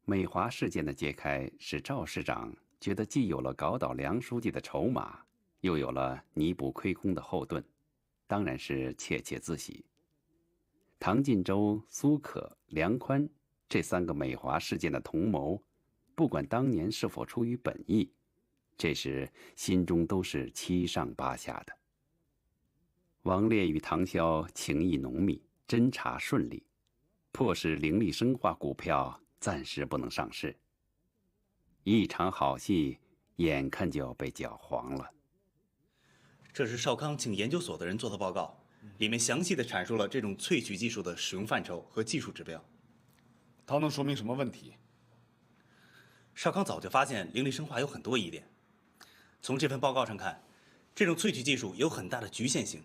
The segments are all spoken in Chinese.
美华事件的揭开，使赵市长觉得既有了搞倒梁书记的筹码，又有了弥补亏空的后盾，当然是窃窃自喜。唐晋周、苏可、梁宽这三个美华事件的同谋，不管当年是否出于本意，这时心中都是七上八下的。王烈与唐潇情谊浓密，侦查顺利，迫使凌厉生化股票暂时不能上市。一场好戏眼看就要被搅黄了。这是少康请研究所的人做的报告，里面详细的阐述了这种萃取技术的使用范畴和技术指标。它能说明什么问题？少康早就发现凌厉生化有很多疑点。从这份报告上看，这种萃取技术有很大的局限性，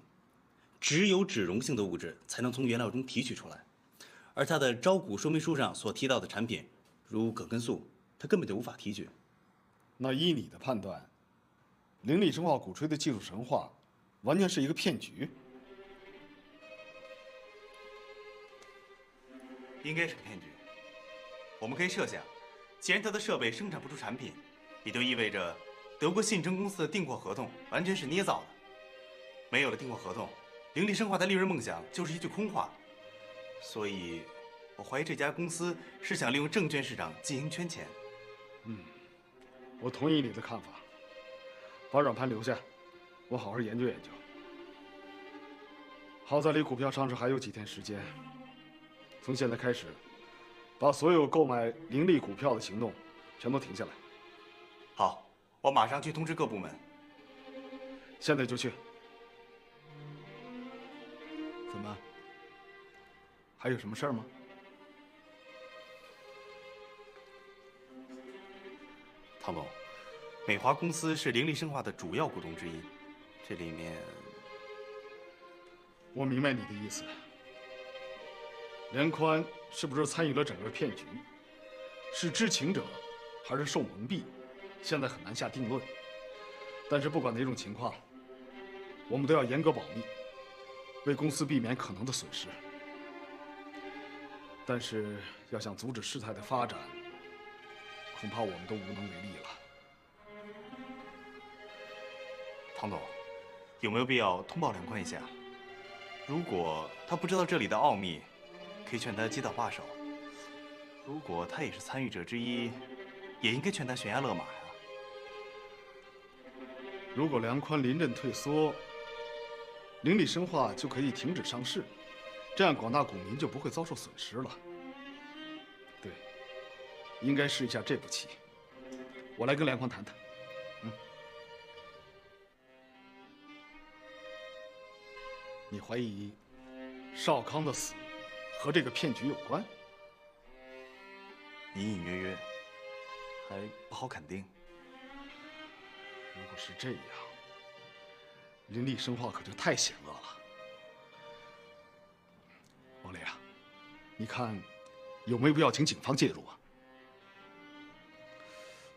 只有脂溶性的物质才能从原料中提取出来，而它的招股说明书上所提到的产品，如铬根素，它根本就无法提取。那依你的判断，凌厉生化鼓吹的技术神话，完全是一个骗局。应该是个骗局。我们可以设想，既然它的设备生产不出产品，也就意味着德国信诚公司的订货合同完全是捏造的。没有了订货合同，凌厉生化的利润梦想就是一句空话。所以，我怀疑这家公司是想利用证券市场进行圈钱。我同意你的看法，把软盘留下，我好好研究研究。好在离股票上市还有几天时间，从现在开始，把所有购买凌厉股票的行动全都停下来。好，我马上去通知各部门。现在就去。怎么？还有什么事儿吗？唐总，美华公司是凌厉生化的主要股东之一，这里面……我明白你的意思。梁宽是不是参与了整个骗局？是知情者，还是受蒙蔽？现在很难下定论。但是不管哪种情况，我们都要严格保密，为公司避免可能的损失。但是要想阻止事态的发展，恐怕我们都无能为力了。唐总，有没有必要通报梁宽一下？如果他不知道这里的奥秘，可以劝他击倒罢手；如果他也是参与者之一，也应该劝他悬崖勒马呀。如果梁宽临阵退缩，凌厉生化就可以停止上市，这样广大股民就不会遭受损失了。对，应该试一下这步棋。我来跟梁宽谈谈。你怀疑少康的死和这个骗局有关？隐隐约约，还不好肯定。如果是这样，凌厉生化可就太险恶了。王磊啊，你看有没有必要请警方介入啊？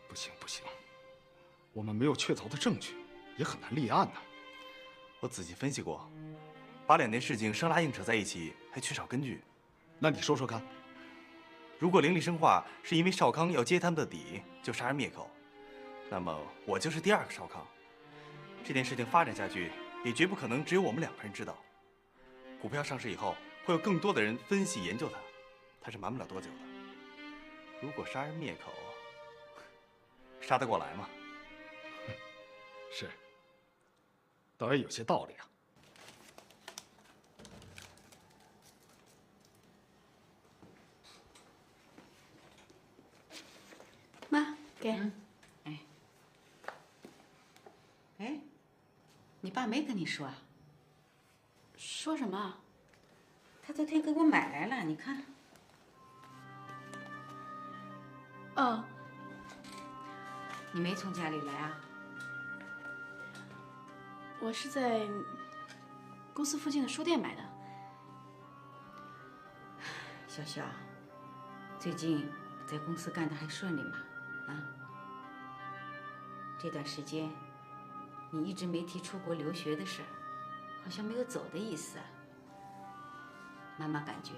不行不行，我们没有确凿的证据，也很难立案呐。我仔细分析过，把两件事情生拉硬扯在一起，还缺少根据。那你说说看。如果凌厉生化是因为少康要揭他们的底，就杀人灭口，那么我就是第二个少康。这件事情发展下去，也绝不可能只有我们两个人知道。股票上市以后，会有更多的人分析研究它，它是瞒不了多久的。如果杀人灭口，杀得过来吗？是，倒也有些道理啊。妈，给。哎，你爸没跟你说啊？说什么？他昨天给我买来了，你看。哦，你没从家里来啊？我是在公司附近的书店买的。小小，最近在公司干的还顺利吗？啊？这段时间你一直没提出国留学的事儿，好像没有走的意思啊。妈妈感觉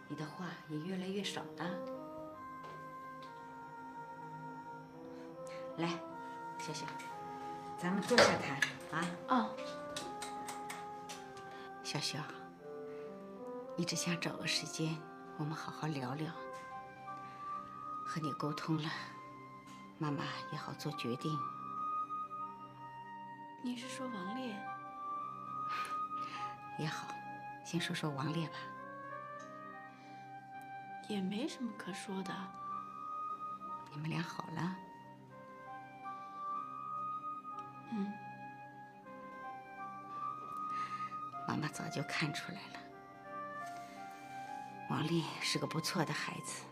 你的话也越来越少了。来，小小，咱们坐下谈啊。哦，小小，一直想找个时间，我们好好聊聊。和你沟通了，妈妈也好做决定。你是说王烈？也好，先说说王烈吧。也没什么可说的。你们俩好了？嗯。妈妈早就看出来了，王烈是个不错的孩子。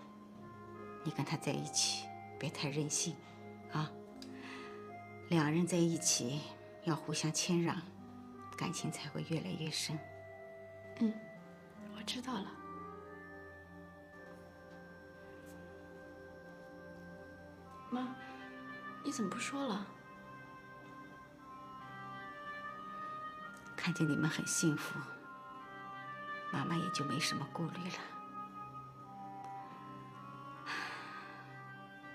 你跟他在一起，别太任性，啊。两人在一起要互相谦让，感情才会越来越深。嗯，我知道了。妈，你怎么不说了？看见你们很幸福，妈妈也就没什么顾虑了。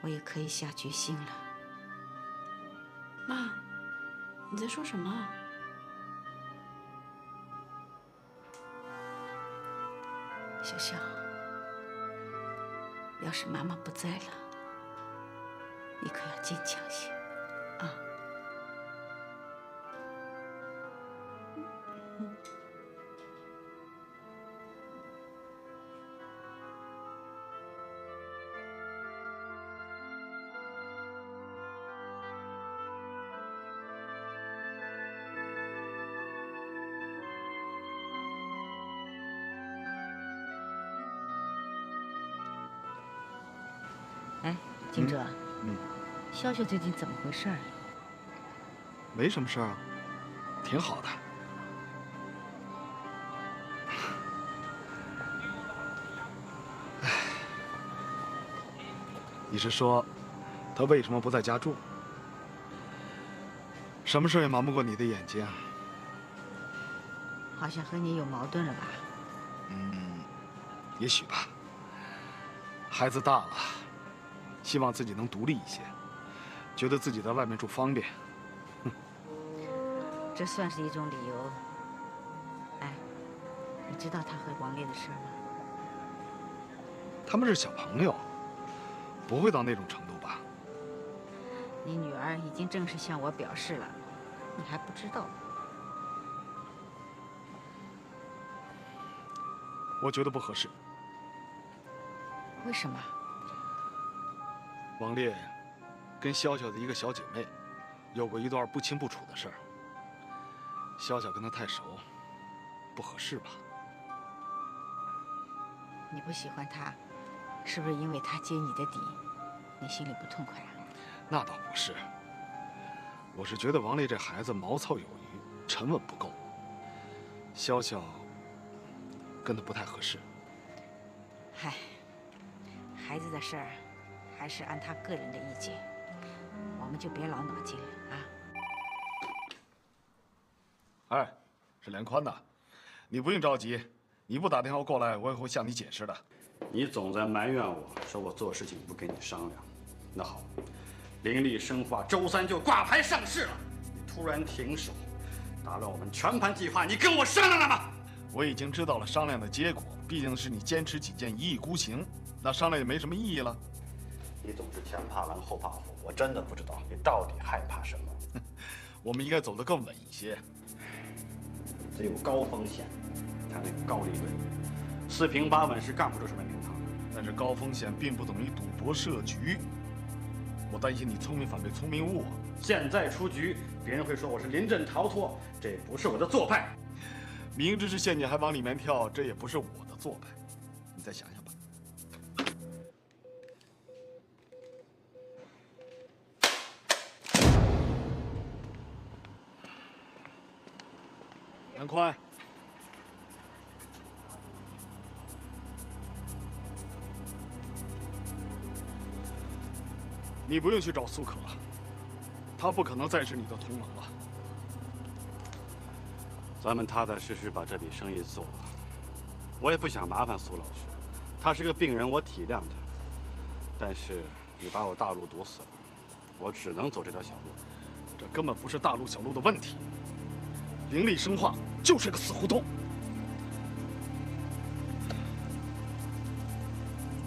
我也可以下决心了。妈，你在说什么啊？小小，要是妈妈不在了，你可要坚强些，啊。哎，金哲，潇潇最近怎么回事？没什么事儿啊，挺好的。哎，你是说，他为什么不在家住？什么事也瞒不过你的眼睛。好像和你有矛盾了吧？也许吧。孩子大了，希望自己能独立一些，觉得自己在外面住方便。这算是一种理由。哎，你知道他和王烈的事吗？他们是小朋友，不会到那种程度吧？你女儿已经正式向我表示了，你还不知道？我觉得不合适。为什么？王烈跟潇潇的一个小姐妹有过一段不清不楚的事儿。潇潇跟他太熟，不合适吧？你不喜欢他，是不是因为他揭你的底，你心里不痛快啊？那倒不是，我是觉得王烈这孩子毛糙有余，沉稳不够。潇潇跟他不太合适。嗨，孩子的事儿，还是按他个人的意见，我们就别劳脑筋了啊。哎，是连宽的，你不用着急，你不打电话过来，我也会向你解释的。你总在埋怨我说我做事情不跟你商量。那好，林立生化周三就挂牌上市了，你突然停手，打乱我们全盘计划，你跟我商量了吗？我已经知道了商量的结果，毕竟是你坚持己见，一意孤行，那商量也没什么意义了。你总是前怕狼后怕虎，我真的不知道你到底害怕什么。我们应该走得更稳一些。只有高风险才能有高利润，四平八稳是干不出什么名堂的。但是高风险并不等于赌博设局。我担心你聪明反被聪明误。现在出局，别人会说我是临阵逃脱，这也不是我的做派。明知是陷阱还往里面跳，这也不是我的做派。你再想想吧。杨宽，你不用去找苏可，他不可能再是你的同盟了。咱们踏踏实实把这笔生意做了。我也不想麻烦苏老师，他是个病人，我体谅他。但是你把我大路堵死了，我只能走这条小路。这根本不是大路小路的问题，灵力生化就是个死胡同。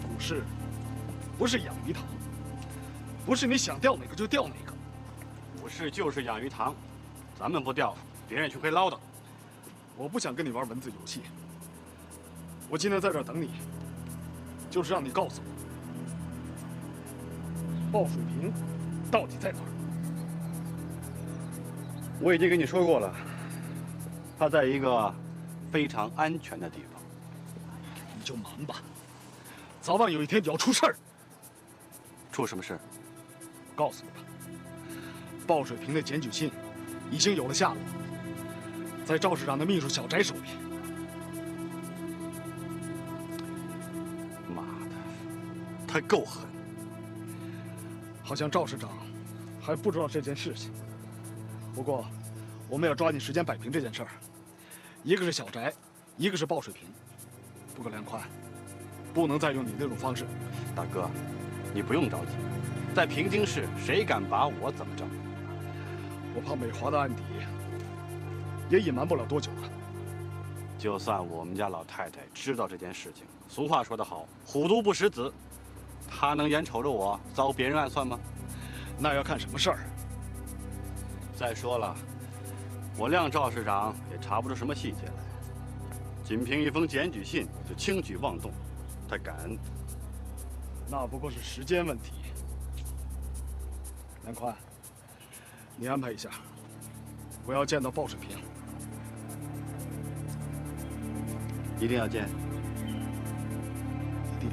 股市不是养鱼塘，不是你想钓哪个就钓哪个。股市就是养鱼塘，咱们不钓，别人去会捞的。我不想跟你玩文字游戏。我今天在这儿等你，就是让你告诉我，鲍水平到底在哪儿？我已经跟你说过了，他在一个非常安全的地方。你就忙吧，早晚有一天你要出事儿。出什么事？告诉你吧，鲍水平的检举信已经有了下落，在赵市长的秘书小翟手里。妈的，他够狠！好像赵市长还不知道这件事情。不过，我们要抓紧时间摆平这件事儿。一个是小翟，一个是鲍水平。不过梁宽，不能再用你那种方式。大哥，你不用着急，在平津市，谁敢把我怎么着？我怕美华的案底也隐瞒不了多久了。就算我们家老太太知道这件事情，俗话说得好，虎毒不食子，她能眼瞅着我遭别人暗算吗？那要看什么事儿。再说了，我谅赵市长也查不出什么细节来，仅凭一封检举信就轻举妄动，他敢？那不过是时间问题。梁宽，你安排一下，我要见到鲍水平。一定要见。一定。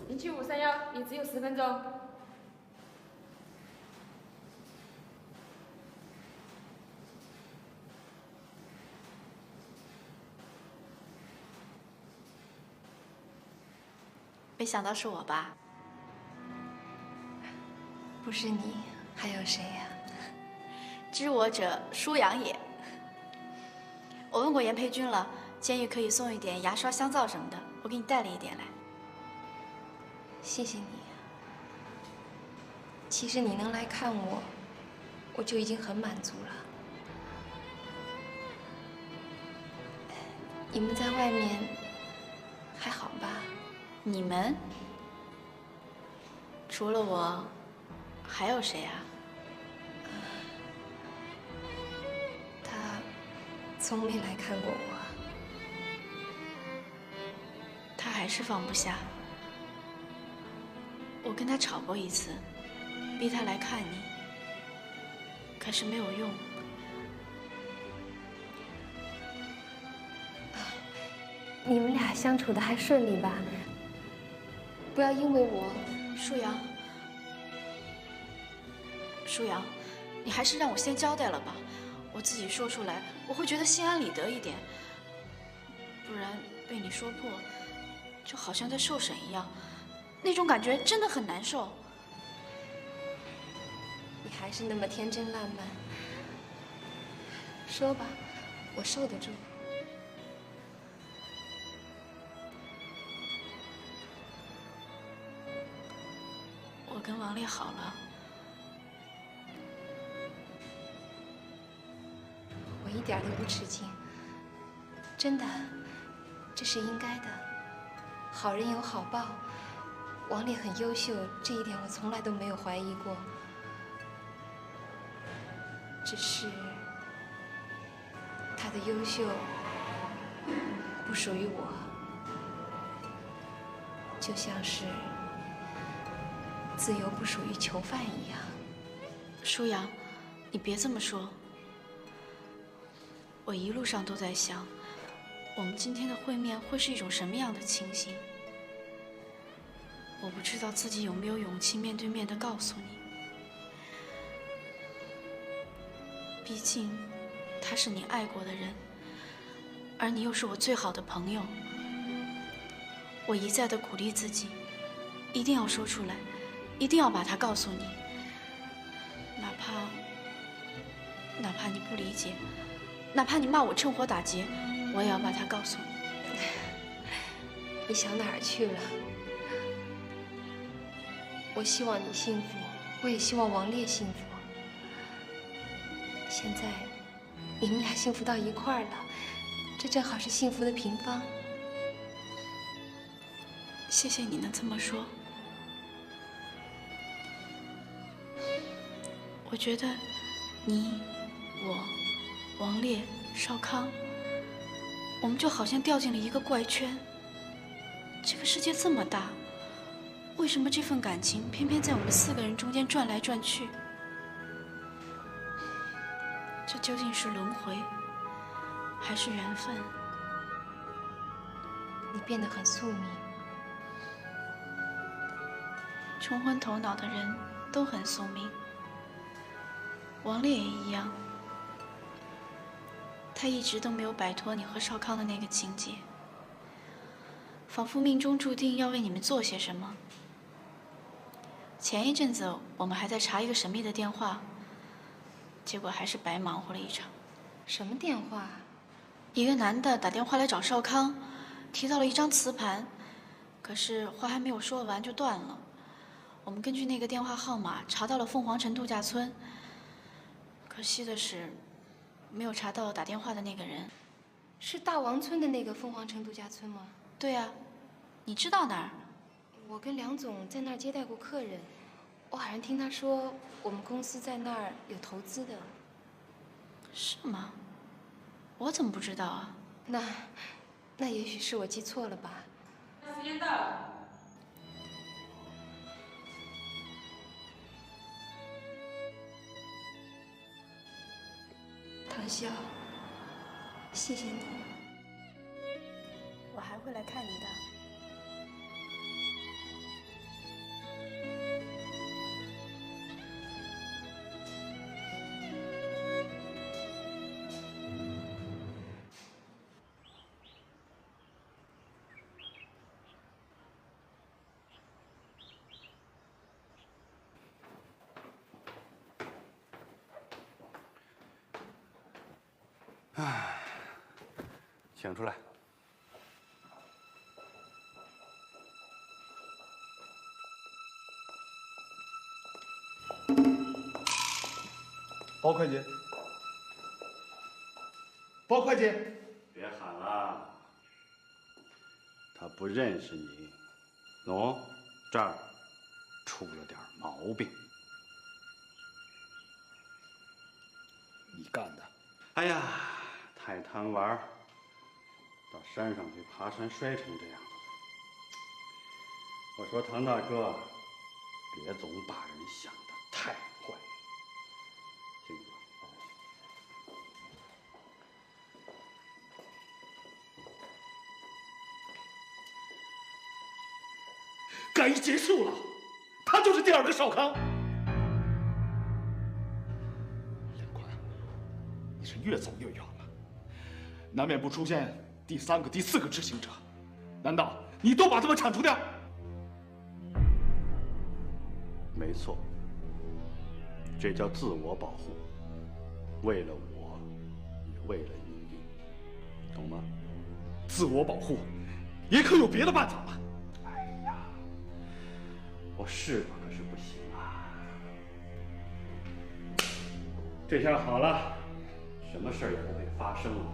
07531，你只有10分钟。没想到是我吧？不是你，还有谁呀？知我者，舒阳也。我问过严培军了，建议可以送一点牙刷、香皂什么的，我给你带了一点来。谢谢你。其实你能来看我，我就已经很满足了。你们在外面还好吧？你们？除了我，还有谁啊？他从没来看过我。他还是放不下。我跟他吵过一次，逼他来看你，可是没有用。你们俩相处的还顺利吧？不要因为我。舒阳，舒阳，你还是让我先交代了吧，我自己说出来，我会觉得心安理得一点。不然被你说破，就好像在受审一样，那种感觉真的很难受。你还是那么天真烂漫。说吧，我受得住。我跟王烈好了。我一点都不吃惊，真的，这是应该的。好人有好报，王烈很优秀，这一点我从来都没有怀疑过。只是他的优秀不属于我，就像是自由不属于囚犯一样。舒阳，你别这么说。我一路上都在想，我们今天的会面会是一种什么样的情形？我不知道自己有没有勇气面对面的告诉你。毕竟，他是你爱过的人，而你又是我最好的朋友。我一再的鼓励自己，一定要说出来，一定要把它告诉你。哪怕你不理解，哪怕你骂我趁火打劫，我也要把它告诉你。你想哪儿去了？我希望你幸福，我也希望王烈幸福。现在你们俩幸福到一块儿了，这正好是幸福的平方。谢谢你能这么说。我觉得你、我、王烈、少康，我们就好像掉进了一个怪圈。这个世界这么大，为什么这份感情偏偏在我们4个人中间转来转去？这究竟是轮回，还是缘分？你变得很宿命。冲昏头脑的人都很宿命，王烈也一样。他一直都没有摆脱你和少康的那个情节，仿佛命中注定要为你们做些什么。前一阵子我们还在查一个神秘的电话，结果还是白忙活了一场。什么电话？一个男的打电话来找少康，提到了一张磁盘，可是话还没有说完就断了。我们根据那个电话号码查到了凤凰城度假村，可惜的是，没有查到打电话的那个人。是大王村的那个凤凰城度假村吗？对啊，你知道哪儿？我跟梁总在那儿接待过客人，我好像听他说我们公司在那儿有投资的。是吗？我怎么不知道啊？那也许是我记错了吧。时间到了。唐潇，谢谢你。我还会来看你的。请出来。包会计，包会计，别喊了，他不认识你。喏，这儿出了点毛病。你干的。哎呀，太贪玩儿，到山上去爬山摔成这样了。我说唐大哥，别总把人想得太坏。辛苦了。该结束了，他就是第2个少康。梁宽，你是越走越远了，难免不出现第3个、第4个知情者。难道你都把他们铲除掉？没错，这叫自我保护，为了我，也为了你，懂吗？自我保护，也可有别的办法吗？哎呀，我试过，可是不行啊。这下好了，什么事儿也不会发生了。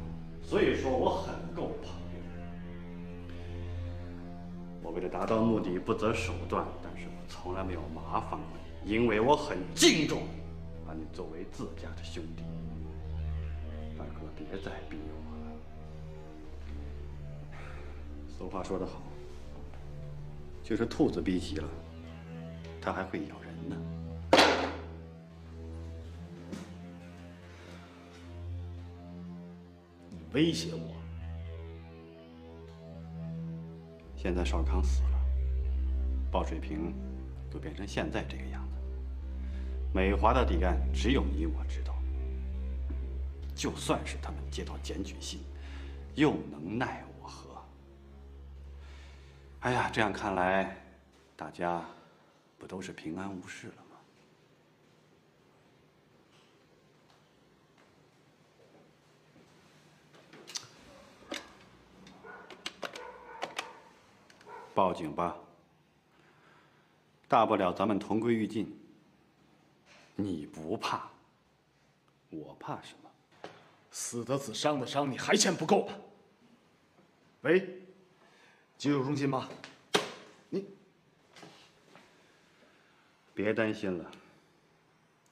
所以说，我很够朋友。我为了达到目的不择手段，但是我从来没有麻烦过你，因为我很敬重，把你作为自家的兄弟。大哥，别再逼我了。俗话说得好，就是兔子逼急了，它还会咬人呢。你威胁我？现在少康死了，鲍水平就变成现在这个样子。美华的底案只有你我知道，就算是他们接到检举信，又能奈我何？哎呀，这样看来，大家不都是平安无事了吗？报警吧，大不了咱们同归于尽。你不怕，我怕什么？死的死，伤的伤，你还嫌不够吗？喂，急救中心吗？你别担心了，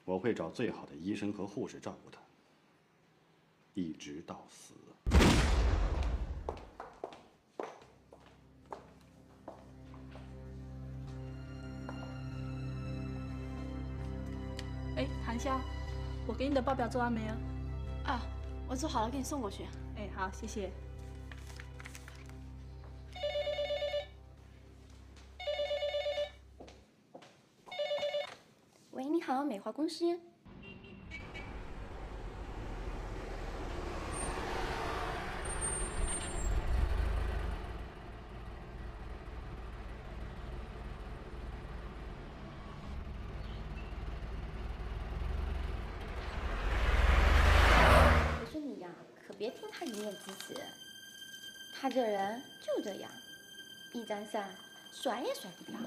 我会找最好的医生和护士照顾他，一直到死。哎，韩笑，我给你的报表做完没有？啊，我做好了，给你送过去。哎，好，谢谢。喂，你好，美华公司。我说你呀，可别听他一面之词。他这人就这样，一沾伞甩也甩不掉。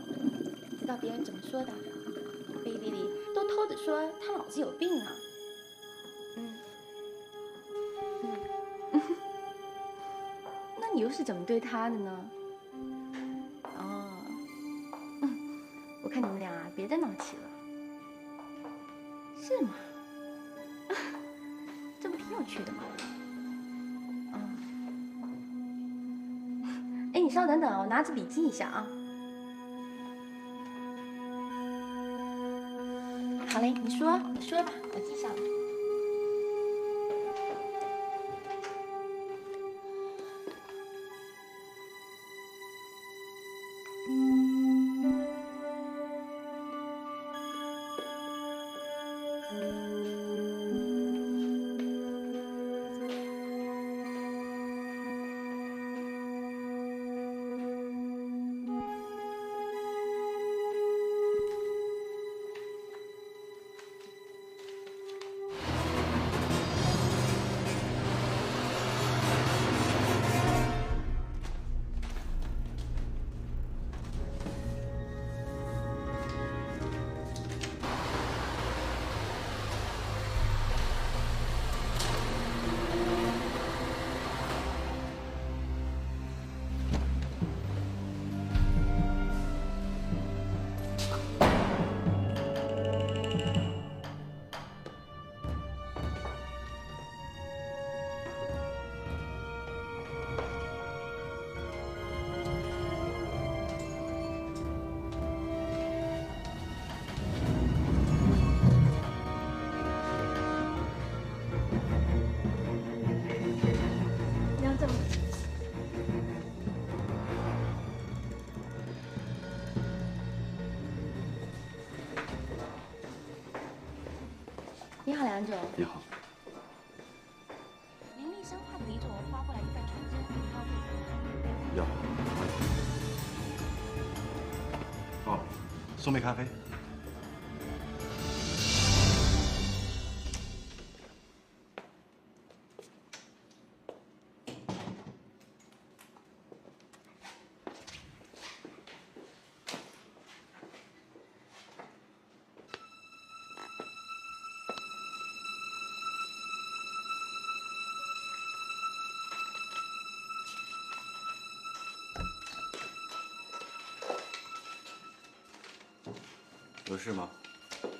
知道别人怎么说的？背地里都偷着说他脑子有病呢。那你又是怎么对他的呢？哦，我看你们俩别再闹气了，是吗？这不挺有趣的吗？哎，你稍等等，我拿支笔记一下啊。好嘞，你说吧，我记下了。你好，梁总。你好。林立生化的李总发过来一份传真，要。哦，送杯咖啡。有事吗？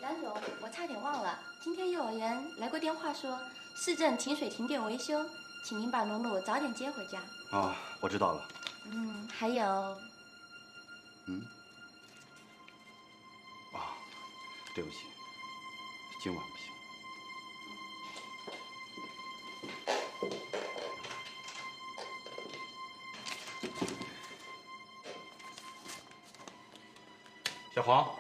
梁总，我差点忘了，今天幼儿园来过电话说市政停水停电维修，请您把农奴早点接回家。啊，我知道了。还有，啊，对不起，今晚不行。小黄。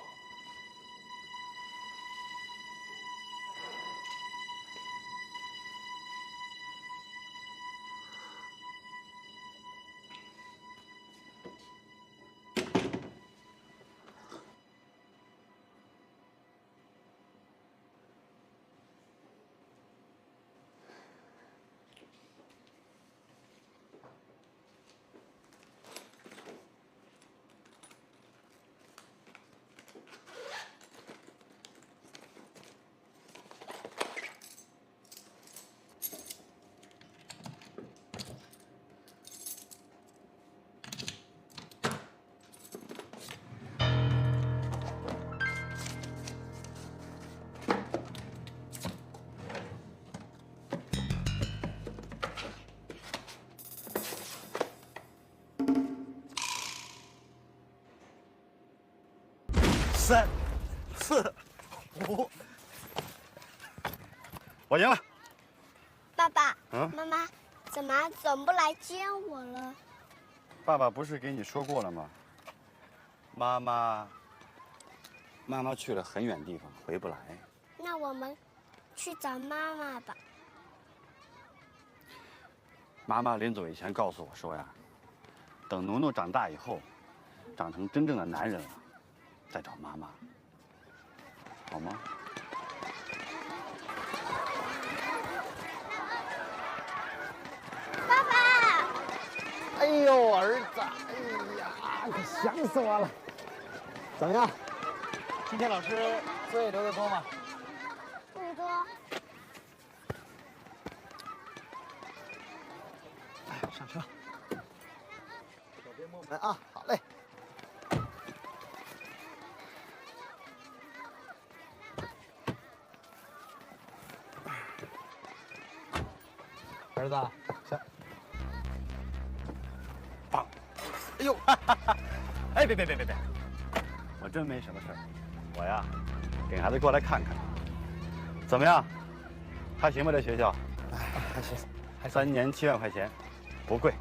3、4、5，我赢了。爸爸，妈妈怎么总不来接我了？爸爸不是给你说过了吗？妈妈去了很远地方，回不来。那我们去找妈妈吧。妈妈临走以前告诉我说呀，等奴奴长大以后，长成真正的男人了，再找妈妈，好吗？爸爸！哎呦，儿子，哎呀，可想死我了！怎么样？今天老师作业留得多吗？不多。哎，上车。手别摸门啊！好嘞。儿子，行。棒！哎呦，哎，别！我真没什么事儿，我呀，领孩子过来看看。怎么样？还行吧？这学校？还行，3年7万块钱，不贵。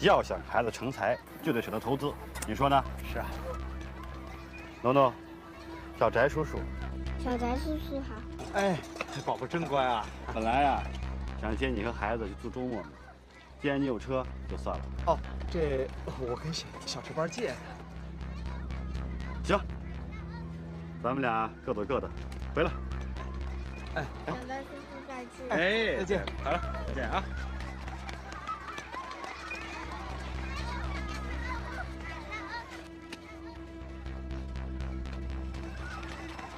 要想孩子成才，就得舍得投资，你说呢？是啊。诺诺，叫翟叔叔。小翟叔叔好。哎，这宝宝真乖啊！本来呀，想接你和孩子去住周末呢，既然你有车，就算了。哦，这我跟小车班借的。行，咱们俩各走各的，回来。哎，小翟叔叔再见。哎，再见。好了，再见啊。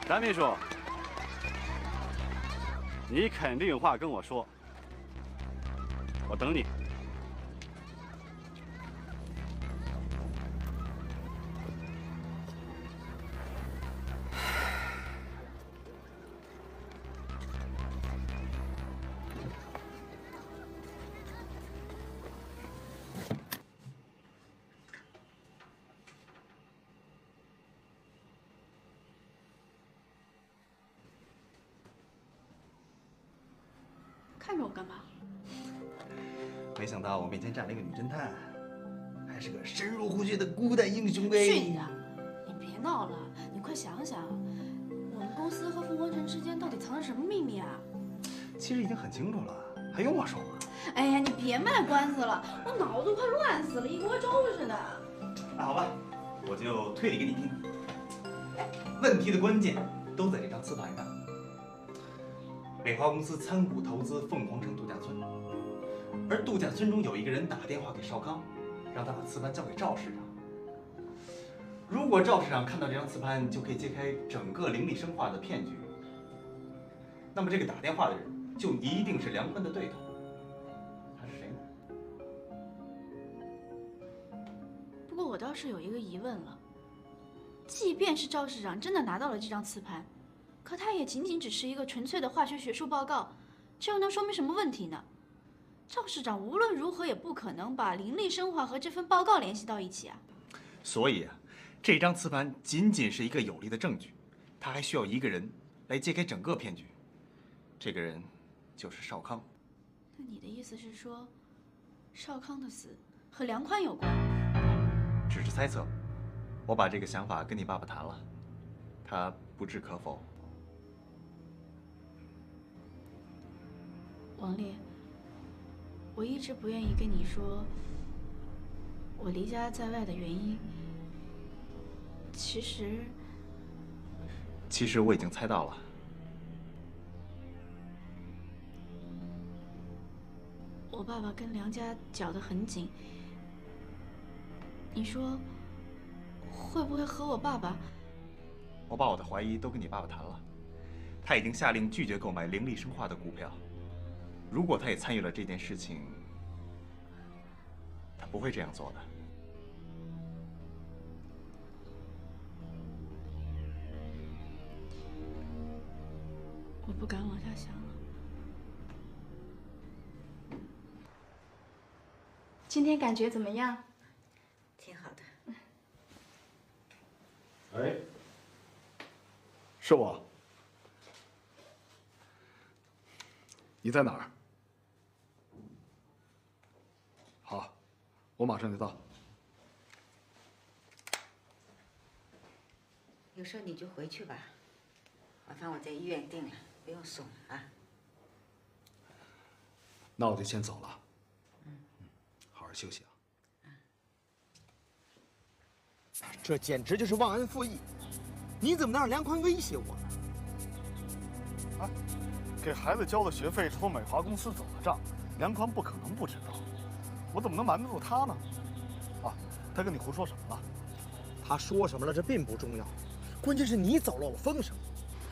张秘书，你肯定有话跟我说，我等你。看着我干嘛？没想到我面前站了一个女侦探，还是个深入虎穴的古代英雄哎！去你的！你别闹了，你快想想，我们公司和凤凰城之间到底藏着什么秘密啊？其实已经很清楚了，还用我说吗？哎呀，你别卖关子了，我脑子都快乱死了，一锅粥似的。那好吧，我就推理给你听。问题的关键都在这张磁盘上。美华公司参股投资凤凰城度假村，而度假村中有一个人打电话给邵康，让他把磁盘交给赵市长。如果赵市长看到这张磁盘，就可以揭开整个灵力生化的骗局。那么这个打电话的人就一定是梁宽的对头。他是谁呢？不过我倒是有一个疑问了，即便是赵市长真的拿到了这张磁盘，可它也仅仅只是一个纯粹的化学学术报告，这又能说明什么问题呢？赵市长无论如何也不可能把灵力生化和这份报告联系到一起啊。所以啊，这张磁盘仅仅是一个有力的证据，他还需要一个人来揭开整个骗局。这个人就是邵康。那你的意思是说，邵康的死和梁宽有关？只是猜测，我把这个想法跟你爸爸谈了，他不置可否。王烈，我一直不愿意跟你说我离家在外的原因。其实我已经猜到了。我爸爸跟梁家搅得很紧，你说会不会和我爸爸？我把我的怀疑都跟你爸爸谈了，他已经下令拒绝购买灵力生化的股票。如果他也参与了这件事情，他不会这样做的。我不敢往下想了。今天感觉怎么样？挺好的。哎，是我。你在哪儿？好，我马上就到。有事你就回去吧，麻烦我在医院订了，不用送啊。那我就先走了。好好休息啊。这简直就是忘恩负义！你怎么能让梁宽威胁我呢？啊，给孩子交的学费从美华公司走的账，梁宽不可能不知道。我怎么能瞒得住他呢？啊，他跟你胡说什么了？他说什么了？这并不重要，关键是你走了我风声，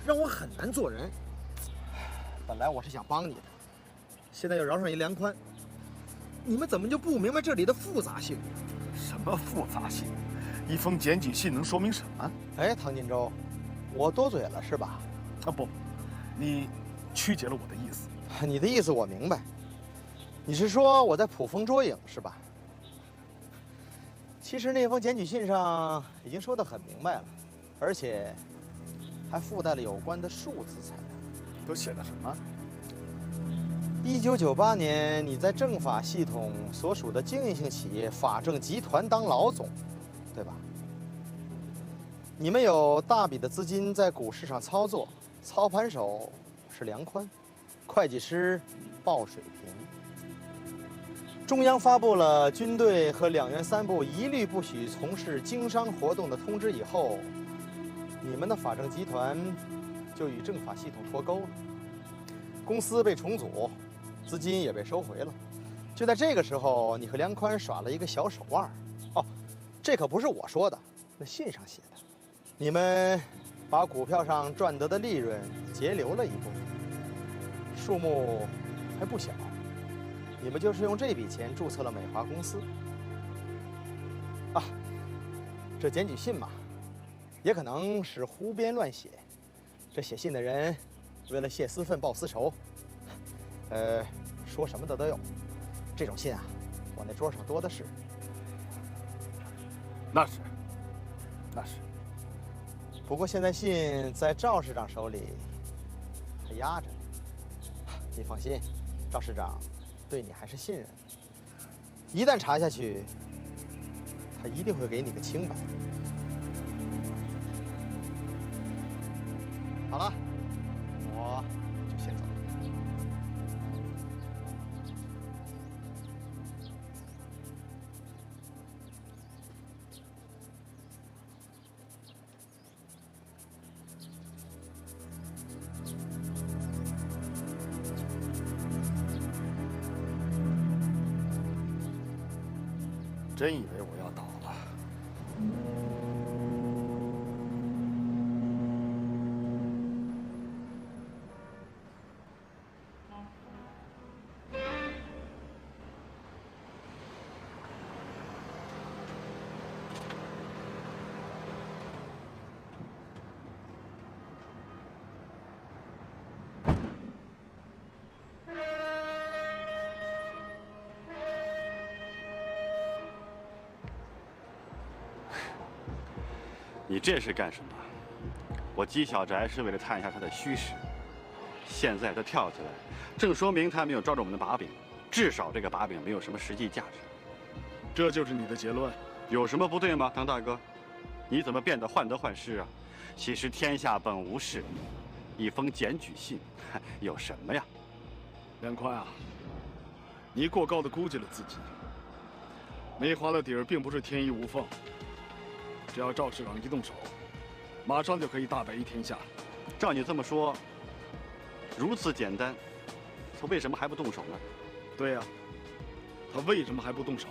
让我很难做人。本来我是想帮你的，现在又饶上一梁宽，你们怎么就不明白这里的复杂性？什么复杂性？一封检举信能说明什么？哎，唐金洲，我多嘴了是吧？啊不，你曲解了我的意思。你的意思我明白，你是说我在捕风捉影是吧？其实那封检举信上已经说得很明白了，而且还附带了有关的数字材料。都写的什么？1998年你在政法系统所属的经营性企业法政集团当老总，对吧？你们有大笔的资金在股市上操作，操盘手是梁宽，会计师鲍水平。中央发布了军队和2院3部一律不许从事经商活动的通知以后，你们的法政集团就与政法系统脱钩了，公司被重组，资金也被收回了。就在这个时候，你和梁宽耍了一个小手腕。哦，这可不是我说的，那信上写的。你们把股票上赚得的利润节流了一部分，数目还不小。你们就是用这笔钱注册了美华公司。啊，这检举信嘛，也可能是胡编乱写。这写信的人为了泄私愤报私仇，说什么的都有。这种信啊，我那桌上多的是。那是。不过现在信在赵市长手里还压着呢。你放心，赵市长对你还是信任的。一旦查下去，他一定会给你个清白。好了，我就先走了。真以为我要倒了？你这是干什么？我姬小宅是为了探一下他的虚实，现在他跳起来，正说明他没有抓住我们的把柄，至少这个把柄没有什么实际价值。这就是你的结论？有什么不对吗，唐大哥？你怎么变得患得患失啊？其实天下本无事，一封检举信有什么呀？梁宽啊，你过高的估计了自己。梅华的底儿并不是天衣无缝。只要赵市长一动手，马上就可以大白于天下。照你这么说，如此简单，他为什么还不动手呢？对呀，他为什么还不动手？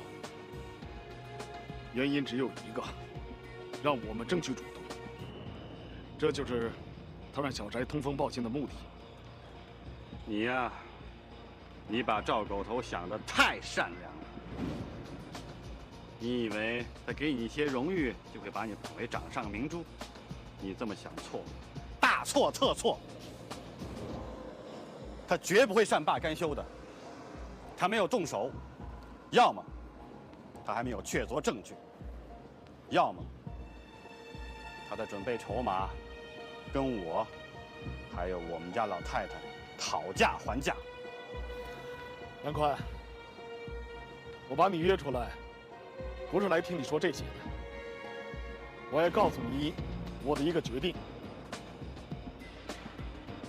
原因只有一个，让我们争取主动。这就是他让小翟通风报信的目的。你呀，你把赵狗头想得太善良了。你以为他给你一些荣誉，就会把你捧为掌上明珠？你这么想错了，大错特错。他绝不会善罢甘休的。他没有动手，要么他还没有确凿证据，要么他在准备筹码，跟我，还有我们家老太太讨价还价。杨宽，我把你约出来，不是来听你说这些的。我要告诉你我的一个决定。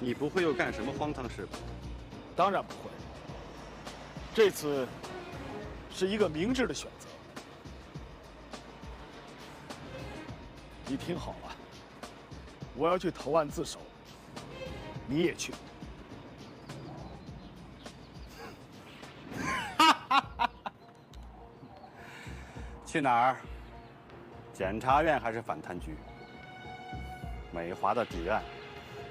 你不会又干什么荒唐事吧？当然不会。这次是一个明智的选择。你听好了，我要去投案自首，你也去。去哪儿？检察院还是反贪局？美华的底案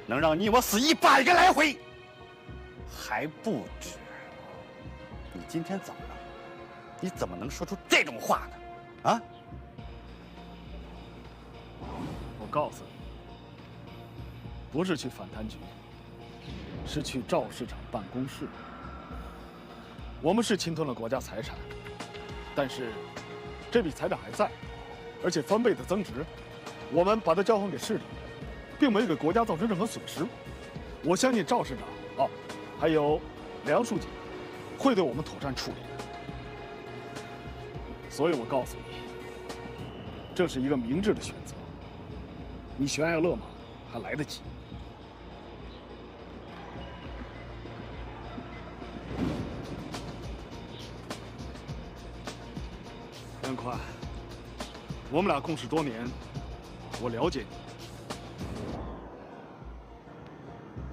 能让你我死100个来回，还不止。你今天怎么了？你怎么能说出这种话呢？啊？我告诉你，不是去反贪局，是去赵市长办公室。我们是侵吞了国家财产，但是这笔财产还在，而且翻倍的增值。我们把它交还给市里，并没有给国家造成任何损失。我相信赵市长还有梁书记会对我们妥善处理的。所以我告诉你，这是一个明智的选择。你悬崖勒马还来得及。杨宽，我们俩共事多年，我了解你。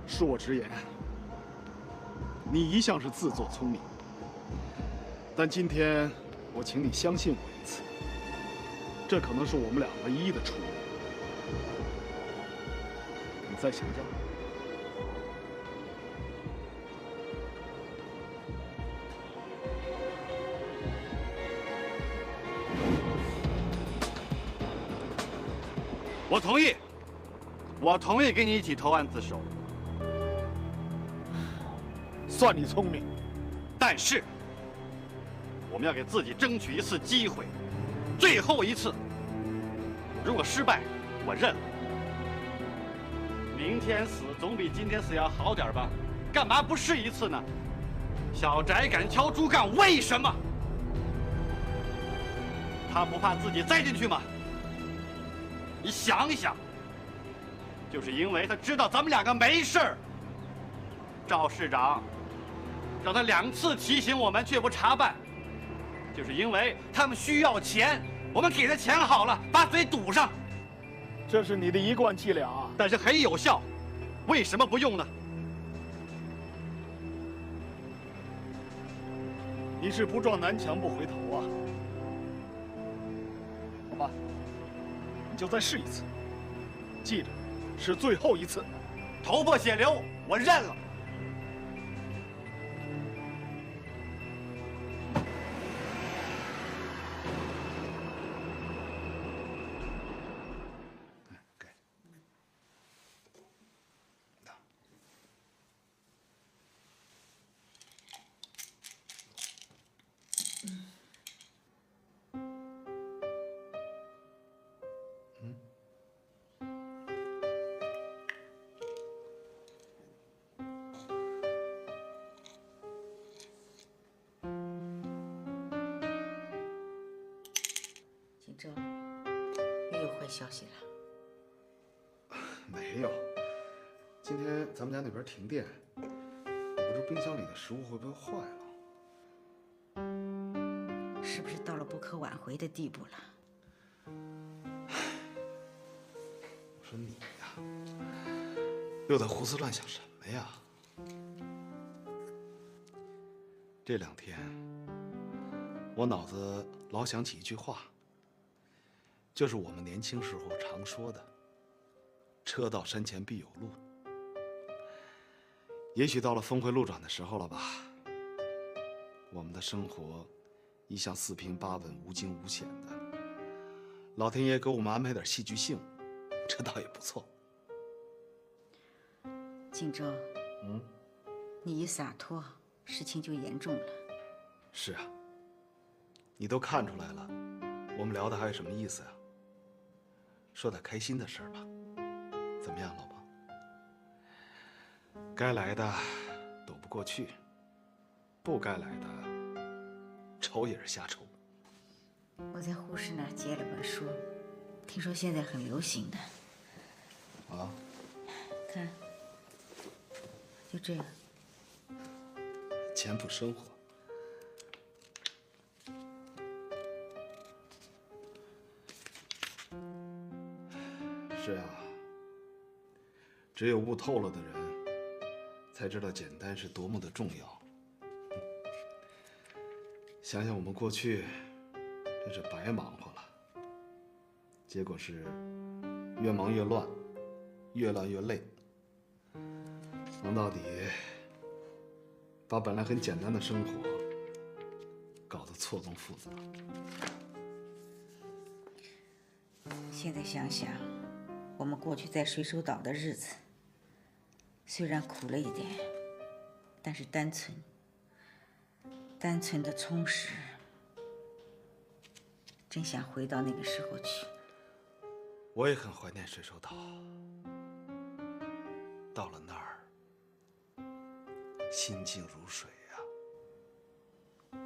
恕我直言，你一向是自作聪明，但今天我请你相信我一次，这可能是我们俩唯一的出路。你再想想。我同意，我同意跟你一起投案自首。算你聪明，但是我们要给自己争取一次机会，最后一次。如果失败，我认了。明天死总比今天死要好点吧？干嘛不试一次呢？小翟敢敲竹杠，为什么？他不怕自己栽进去吗？你想一想，就是因为他知道咱们两个没事儿。赵市长让他2次提醒我们，却不查办，就是因为他们需要钱，我们给他钱好了，把嘴堵上。这是你的一贯伎俩，但是很有效，为什么不用呢？你是不撞南墙不回头啊？好吧，你就再试一次，记着，是最后一次。头破血流，我认了。这又有坏消息了？没有，今天咱们家那边停电，我不知冰箱里的食物会不会坏了。是不是到了不可挽回的地步了？我说你呀，又在胡思乱想什么呀？这2天，我脑子老想起一句话。就是我们年轻时候常说的“车到山前必有路”。也许到了峰回路转的时候了吧？我们的生活一向4平8稳、无惊无险的，老天爷给我们安排点戏剧性，这倒也不错。锦州，你一洒脱，事情就严重了。是啊，你都看出来了，我们聊的还有什么意思啊？说点开心的事儿吧。怎么样，老婆？该来的躲不过去，不该来的愁也是瞎愁。我在护士那儿借了本书，听说现在很流行的。啊？看，就这个。简朴生活。是啊，只有悟透了的人，才知道简单是多么的重要。想想我们过去，真是白忙活了。结果是越忙越乱，越乱越累。忙到底，把本来很简单的生活搞得错综复杂。现在想想，我们过去在水手岛的日子，虽然苦了一点，但是单纯的充实。真想回到那个时候去。我也很怀念水手岛。到了那儿，心静如水呀。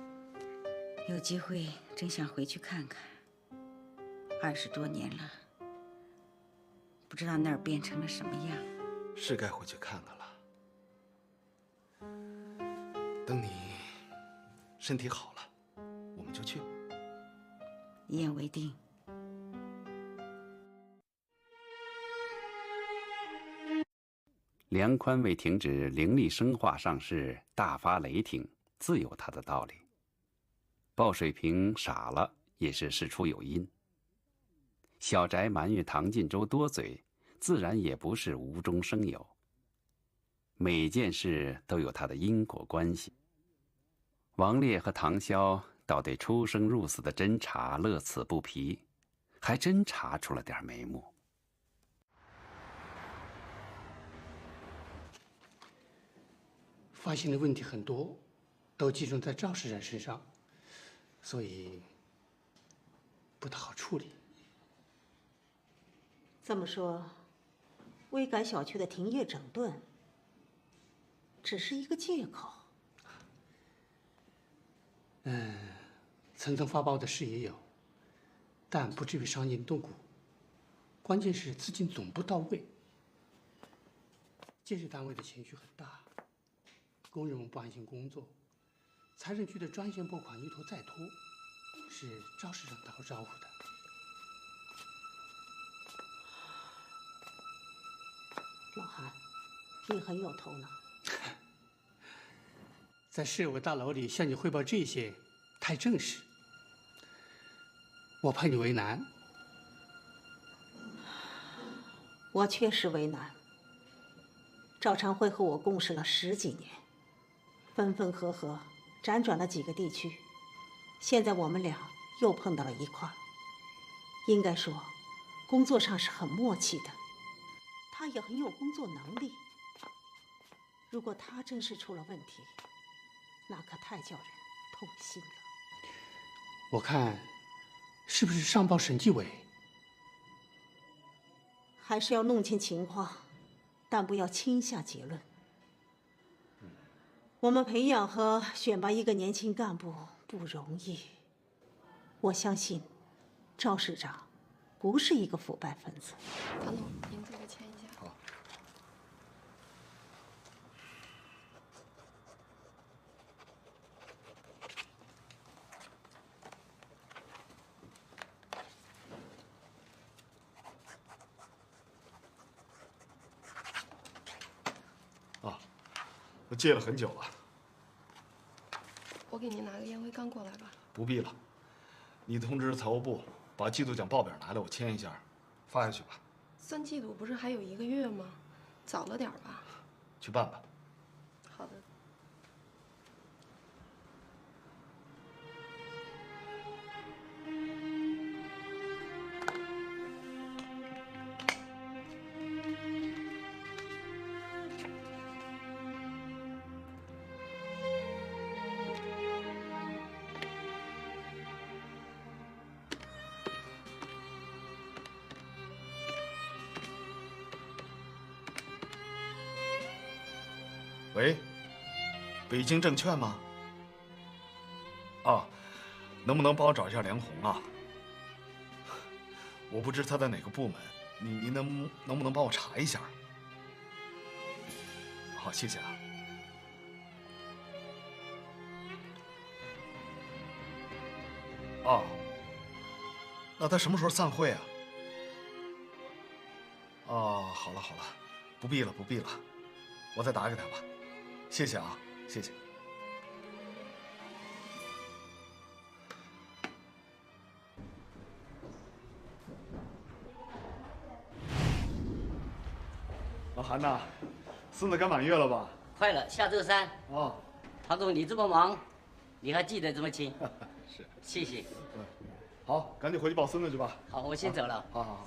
有机会真想回去看看。20多年了，不知道那儿变成了什么样。是该回去看看了。等你身体好了，我们就去。一言为定。梁宽为停止灵力生化上市大发雷霆，自有他的道理。鲍水平傻了，也是事出有因。小翟埋怨唐晋州多嘴，自然也不是无中生有。每件事都有它的因果关系。王烈和唐潇倒对出生入死的侦查乐此不疲，还真查出了点眉目。发现的问题很多，都集中在赵市长身上，所以不太好处理。这么说，威改小区的停业整顿只是一个借口？层层发包的事也有，但不至于伤筋动骨。关键是资金总不到位，建设单位的情绪很大，工人们不安心工作，财政局的专项拨款一拖再拖，是赵市长打过招呼的。老韩，你很有头脑。在市委大楼里向你汇报这些，太正式，我怕你为难。我确实为难。赵长辉和我共事了10几年，分分合合，辗转了几个地区，现在我们俩又碰到了一块儿。应该说，工作上是很默契的，他也很有工作能力。如果他真是出了问题，那可太叫人痛心了。我看，是不是上报审计委？还是要弄清情况，但不要轻下结论。我们培养和选拔一个年轻干部不容易，我相信赵市长不是一个腐败分子。唐总，您这个签一下。好。啊，我戒了很久了。我给您拿个烟灰缸过来吧。不必了，你通知财务部把季度奖报表拿来，我签一下，发下去吧。算季度不是还有1个月吗？早了点吧。去办吧。好的。喂，北京证券吗？啊，能不能帮我找一下梁红啊？我不知他在哪个部门，您能不能帮我查一下？好，谢谢啊。哦，那他什么时候散会啊？哦，好了好了，不必了不必了，我再打给他吧。谢谢啊，谢谢。老韩呐，孙子该满月了吧？快了，下周3。哦，唐总，你这么忙，你还记得这么清？是，谢谢。好，赶紧回去抱孙子去吧。好，我先走了。好好好。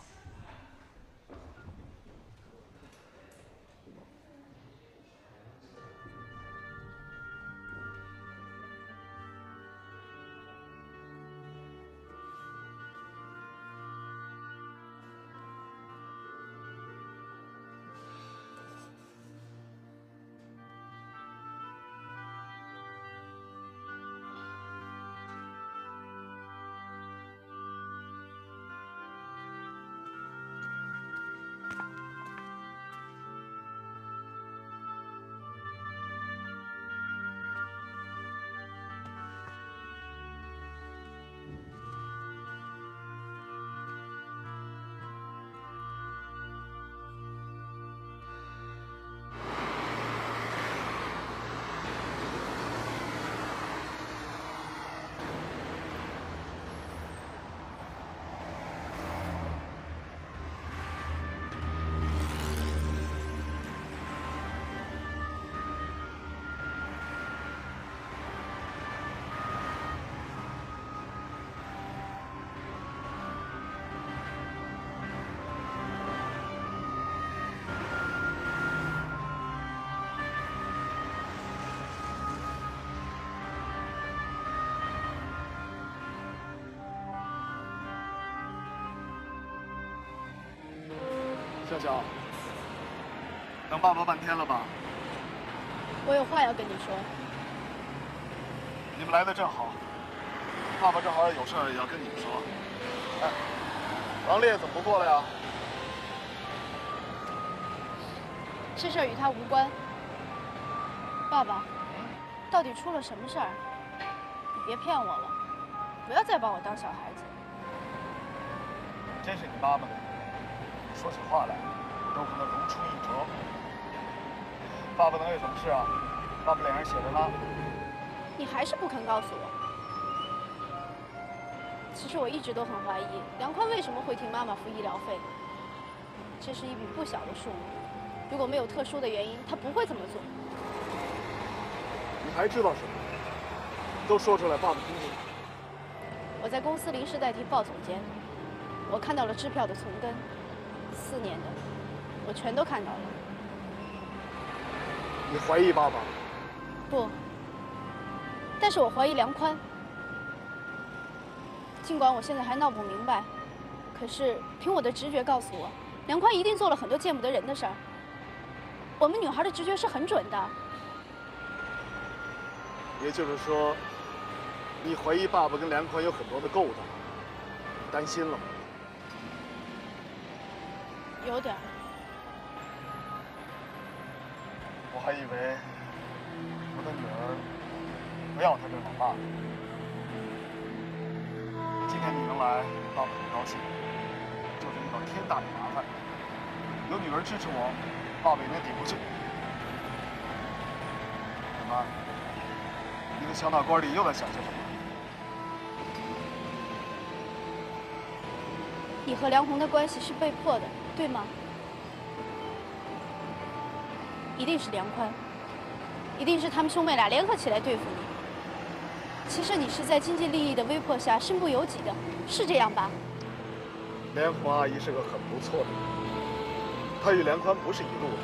笑笑，等爸爸半天了吧？我有话要跟你说。你们来的正好，爸爸正好有事儿也要跟你们说。哎，王烈怎么不过来呀？这事儿与他无关。爸爸，到底出了什么事儿？你别骗我了，不要再把我当小孩子。真是你妈妈的女人，说起话来都和那如出一辙。爸爸能有什么事啊？爸爸脸上写着呢。你还是不肯告诉我。其实我一直都很怀疑梁宽为什么会替妈妈付医疗费，这是一笔不小的数目。如果没有特殊的原因，他不会这么做。你还知道什么？都说出来，爸爸听听。我在公司临时代替鲍总监，我看到了支票的存根，4年的，我全都看到了。你怀疑爸爸？不，但是我怀疑梁宽。尽管我现在还闹不明白，可是凭我的直觉告诉我，梁宽一定做了很多见不得人的事儿。我们女孩的直觉是很准的。也就是说，你怀疑爸爸跟梁宽有很多的勾当，你担心了吗？有点。我还以为我的女儿不要他这老爸。今天你能来，爸爸很高兴。就是遇到天大的麻烦，有女儿支持我，爸爸也能顶过去。怎么？你的小脑瓜里又在想些什么？你和梁红的关系是被迫的，对吗？一定是梁宽，一定是他们兄妹俩联合起来对付你。其实你是在经济利益的威迫下身不由己的，是这样吧？莲红阿姨是个很不错的人，她与梁宽不是一路的，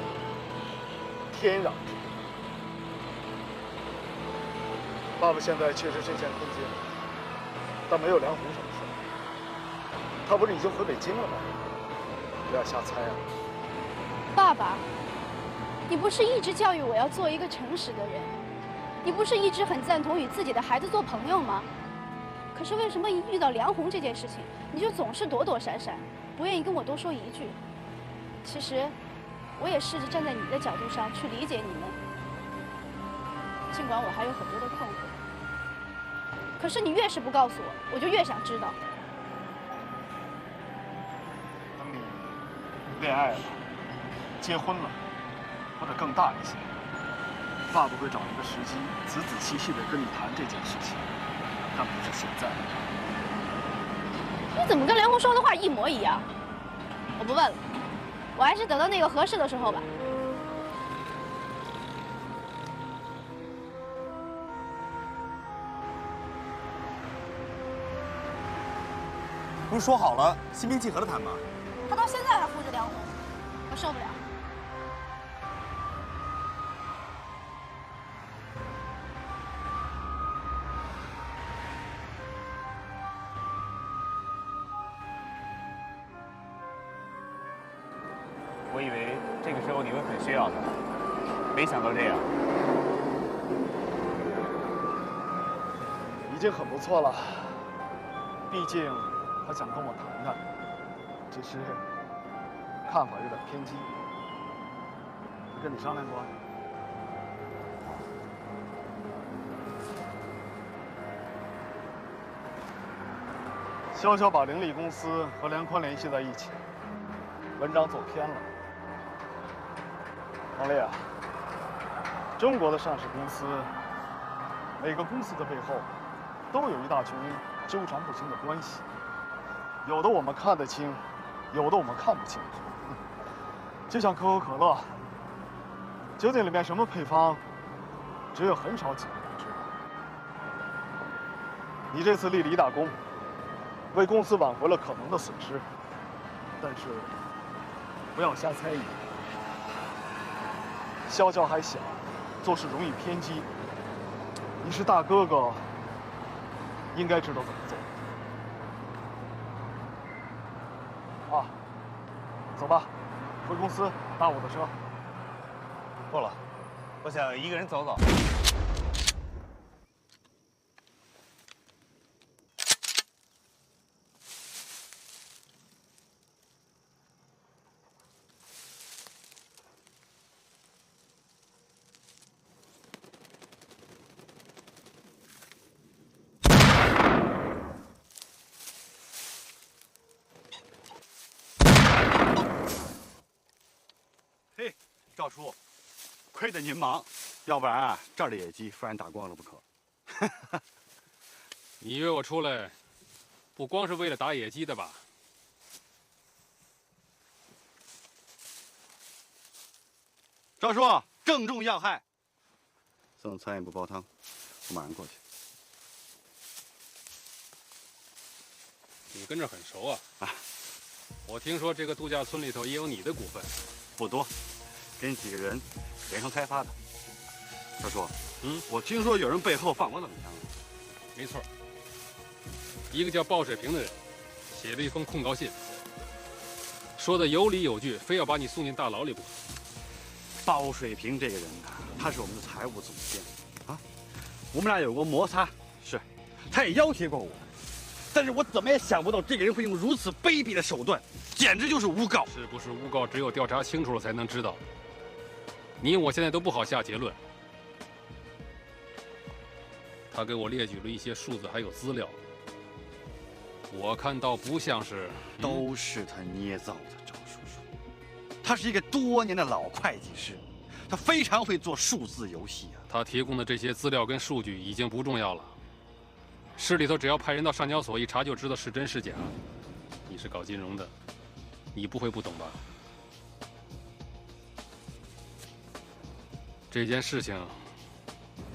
天壤之别。爸爸现在确实身陷困境，但没有梁红什么事。他不是已经回北京了吗？不要瞎猜啊！爸爸，你不是一直教育我要做一个诚实的人？你不是一直很赞同与自己的孩子做朋友吗？可是为什么一遇到梁红这件事情，你就总是躲躲闪闪，不愿意跟我多说一句？其实，我也试着站在你的角度上去理解你们，尽管我还有很多的困惑。可是你越是不告诉我，我就越想知道。等你恋爱了、结婚了，或者更大一些，爸爸会找一个时机，仔仔细细的跟你谈这件事情，但不是现在。你怎么跟梁红说的话一模一样？我不问了，我还是等到那个合适的时候吧。不是说好了心平气和的谈吗？他到现在还护着梁红，我受不了。我以为这个时候你会很需要他，没想到这样。已经很不错了，毕竟他想跟我谈谈，只是看法有点偏激。他跟你商量过？潇潇把凌厉公司和梁宽联系在一起，文章走偏了。王丽啊，中国的上市公司，每个公司的背后都有一大群纠缠不清的关系，有的我们看得清，有的我们看不清楚。就像可口可乐，究竟里面什么配方，只有很少几个人知道。你这次立了一大功，为公司挽回了可能的损失，但是不要瞎猜疑。潇潇还小，做事容易偏激。你是大哥哥，应该知道怎么做。啊，走吧，回公司搭我的车。不了，我想一个人走走。嘿，赵叔，亏得您忙，要不然啊，这儿的野鸡非然打光了不可。你约我出来，不光是为了打野鸡的吧？赵叔，正中要害。送餐也不煲汤，我马上过去。你跟这很熟啊？啊，我听说这个度假村里头也有你的股份。不多，跟几个人联合开发的。赵叔，我听说有人背后放我冷枪了。没错，一个叫鲍水平的人写了一封控告信，说的有理有据，非要把你送进大牢里不可。鲍水平这个人呢，他是我们的财务总监啊，我们俩有过摩擦，是，他也要挟过我，但是我怎么也想不到这个人会用如此卑鄙的手段。简直就是诬告！是不是诬告，只有调查清楚了才能知道。你我现在都不好下结论。他给我列举了一些数字还有资料，我看到不像是，都是他捏造的。赵叔叔，他是一个多年的老会计师，他非常会做数字游戏啊。他提供的这些资料跟数据已经不重要了，市里头只要派人到上交所一查就知道是真是假。你是搞金融的，你不会不懂吧？这件事情，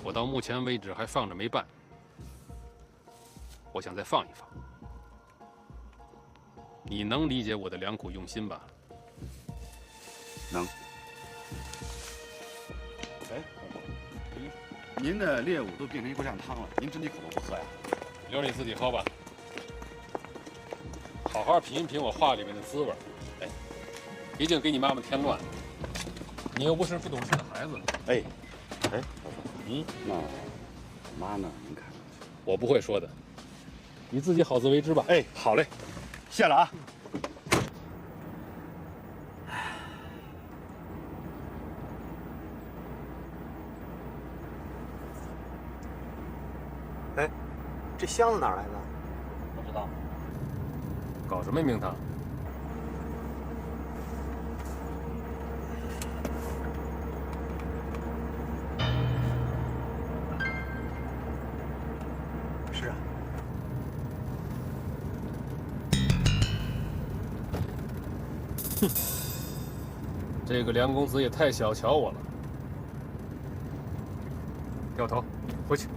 我到目前为止还放着没办，我想再放一放。你能理解我的良苦用心吧？能。哎，您的猎物都变成一锅酱汤了，您自己可不喝呀？留你自己喝吧。好好品一品我话里面的滋味。哎，毕竟给你妈妈添乱。你又不是不懂事的孩子。哎，那妈呢？您看，我不会说的，你自己好自为之吧。哎，好嘞，谢了啊。哎，这箱子哪儿来的？不知道。搞什么名堂？是啊。哼，这个梁公子也太小瞧我了。掉头，回去。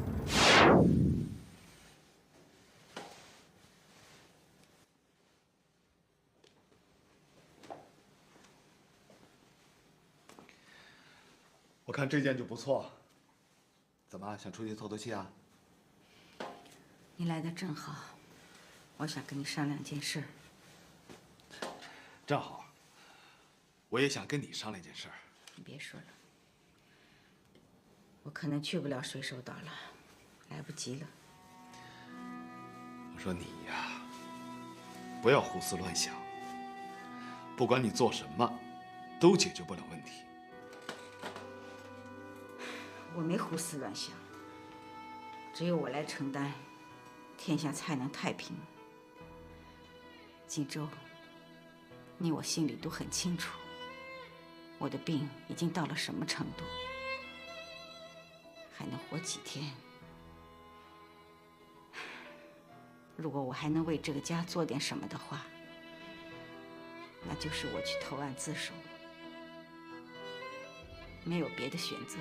我看这件就不错。怎么想出去透透气啊？你来的正好，我想跟你商量件事。正好，我也想跟你商量件事儿。你别说了，我可能去不了水手岛了，来不及了。我说你呀，不要胡思乱想。不管你做什么，都解决不了问题。我没胡思乱想，只有我来承担，天下才能太平。锦州，你我心里都很清楚，我的病已经到了什么程度，还能活几天。如果我还能为这个家做点什么的话，那就是我去投案自首，没有别的选择。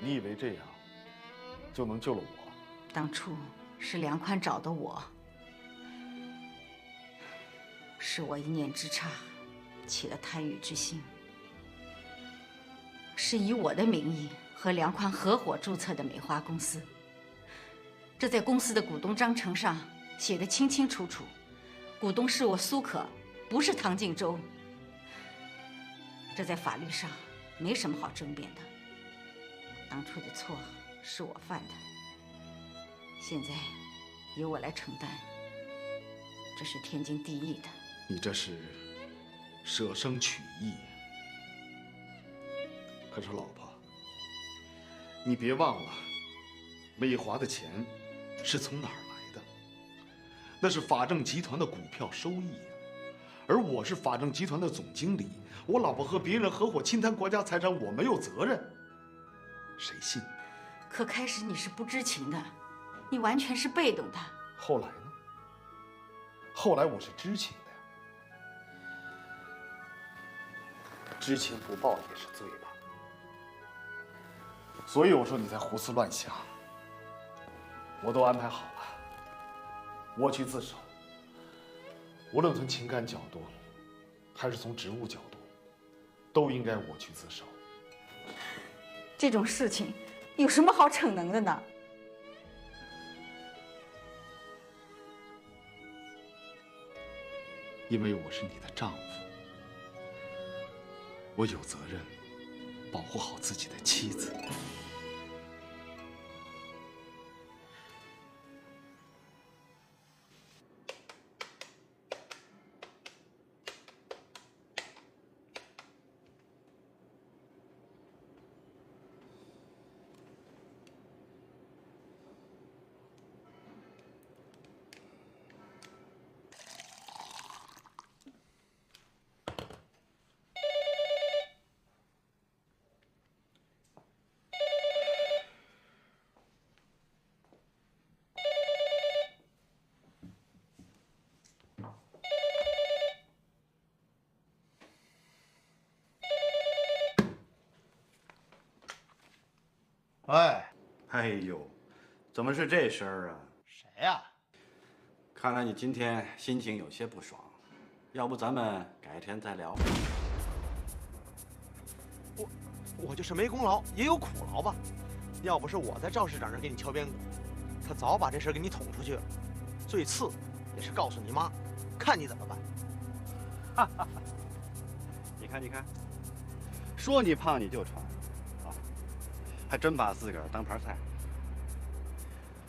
你以为这样就能救了我？当初是梁宽找的我，是我一念之差，起了贪欲之心，是以我的名义和梁宽合伙注册的美华公司。这在公司的股东章程上写得清清楚楚，股东是我苏可，不是唐静洲。这在法律上没什么好争辩的。当初的错是我犯的，现在由我来承担，这是天经地义的。你这是舍生取义。可是老婆，你别忘了，美华的钱是从哪儿来的？那是法正集团的股票收益，而我是法正集团的总经理，我老婆和别人合伙侵贪国家财产，我没有责任。谁信？可开始你是不知情的，你完全是被动的。后来呢？后来我是知情的呀。知情不报也是罪吧？所以我说你在胡思乱想。我都安排好了，我去自首。无论从情感角度，还是从职务角度，都应该我去自首。这种事情有什么好逞能的呢？因为我是你的丈夫，我有责任保护好自己的妻子。哎，哎呦，怎么是这声儿啊？谁呀？看来你今天心情有些不爽，要不咱们改天再聊。我就是没功劳也有苦劳吧？要不是我在赵市长这儿给你敲边鼓，他早把这事给你捅出去了。最次也是告诉你妈，看你怎么办。你看，说你胖你就穿，啊，还真把自个儿当盘菜。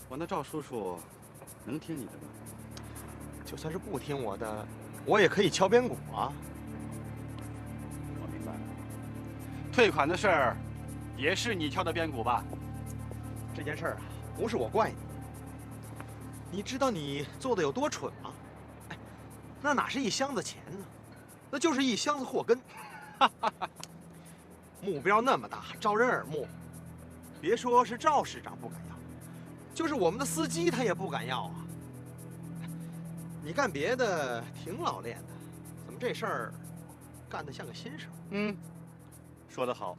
我那赵叔叔能听你的吗？就算是不听我的，我也可以敲边鼓啊。我明白了，退款的事儿也是你敲的边鼓吧？这件事儿啊，不是我怪你。你知道你做的有多蠢吗？哎，那哪是一箱子钱呢？那就是一箱子祸根。目标那么大，招人耳目，别说是赵市长不敢要，就是我们的司机他也不敢要啊。你干别的挺老练的，怎么这事儿干得像个新手？嗯，说得好。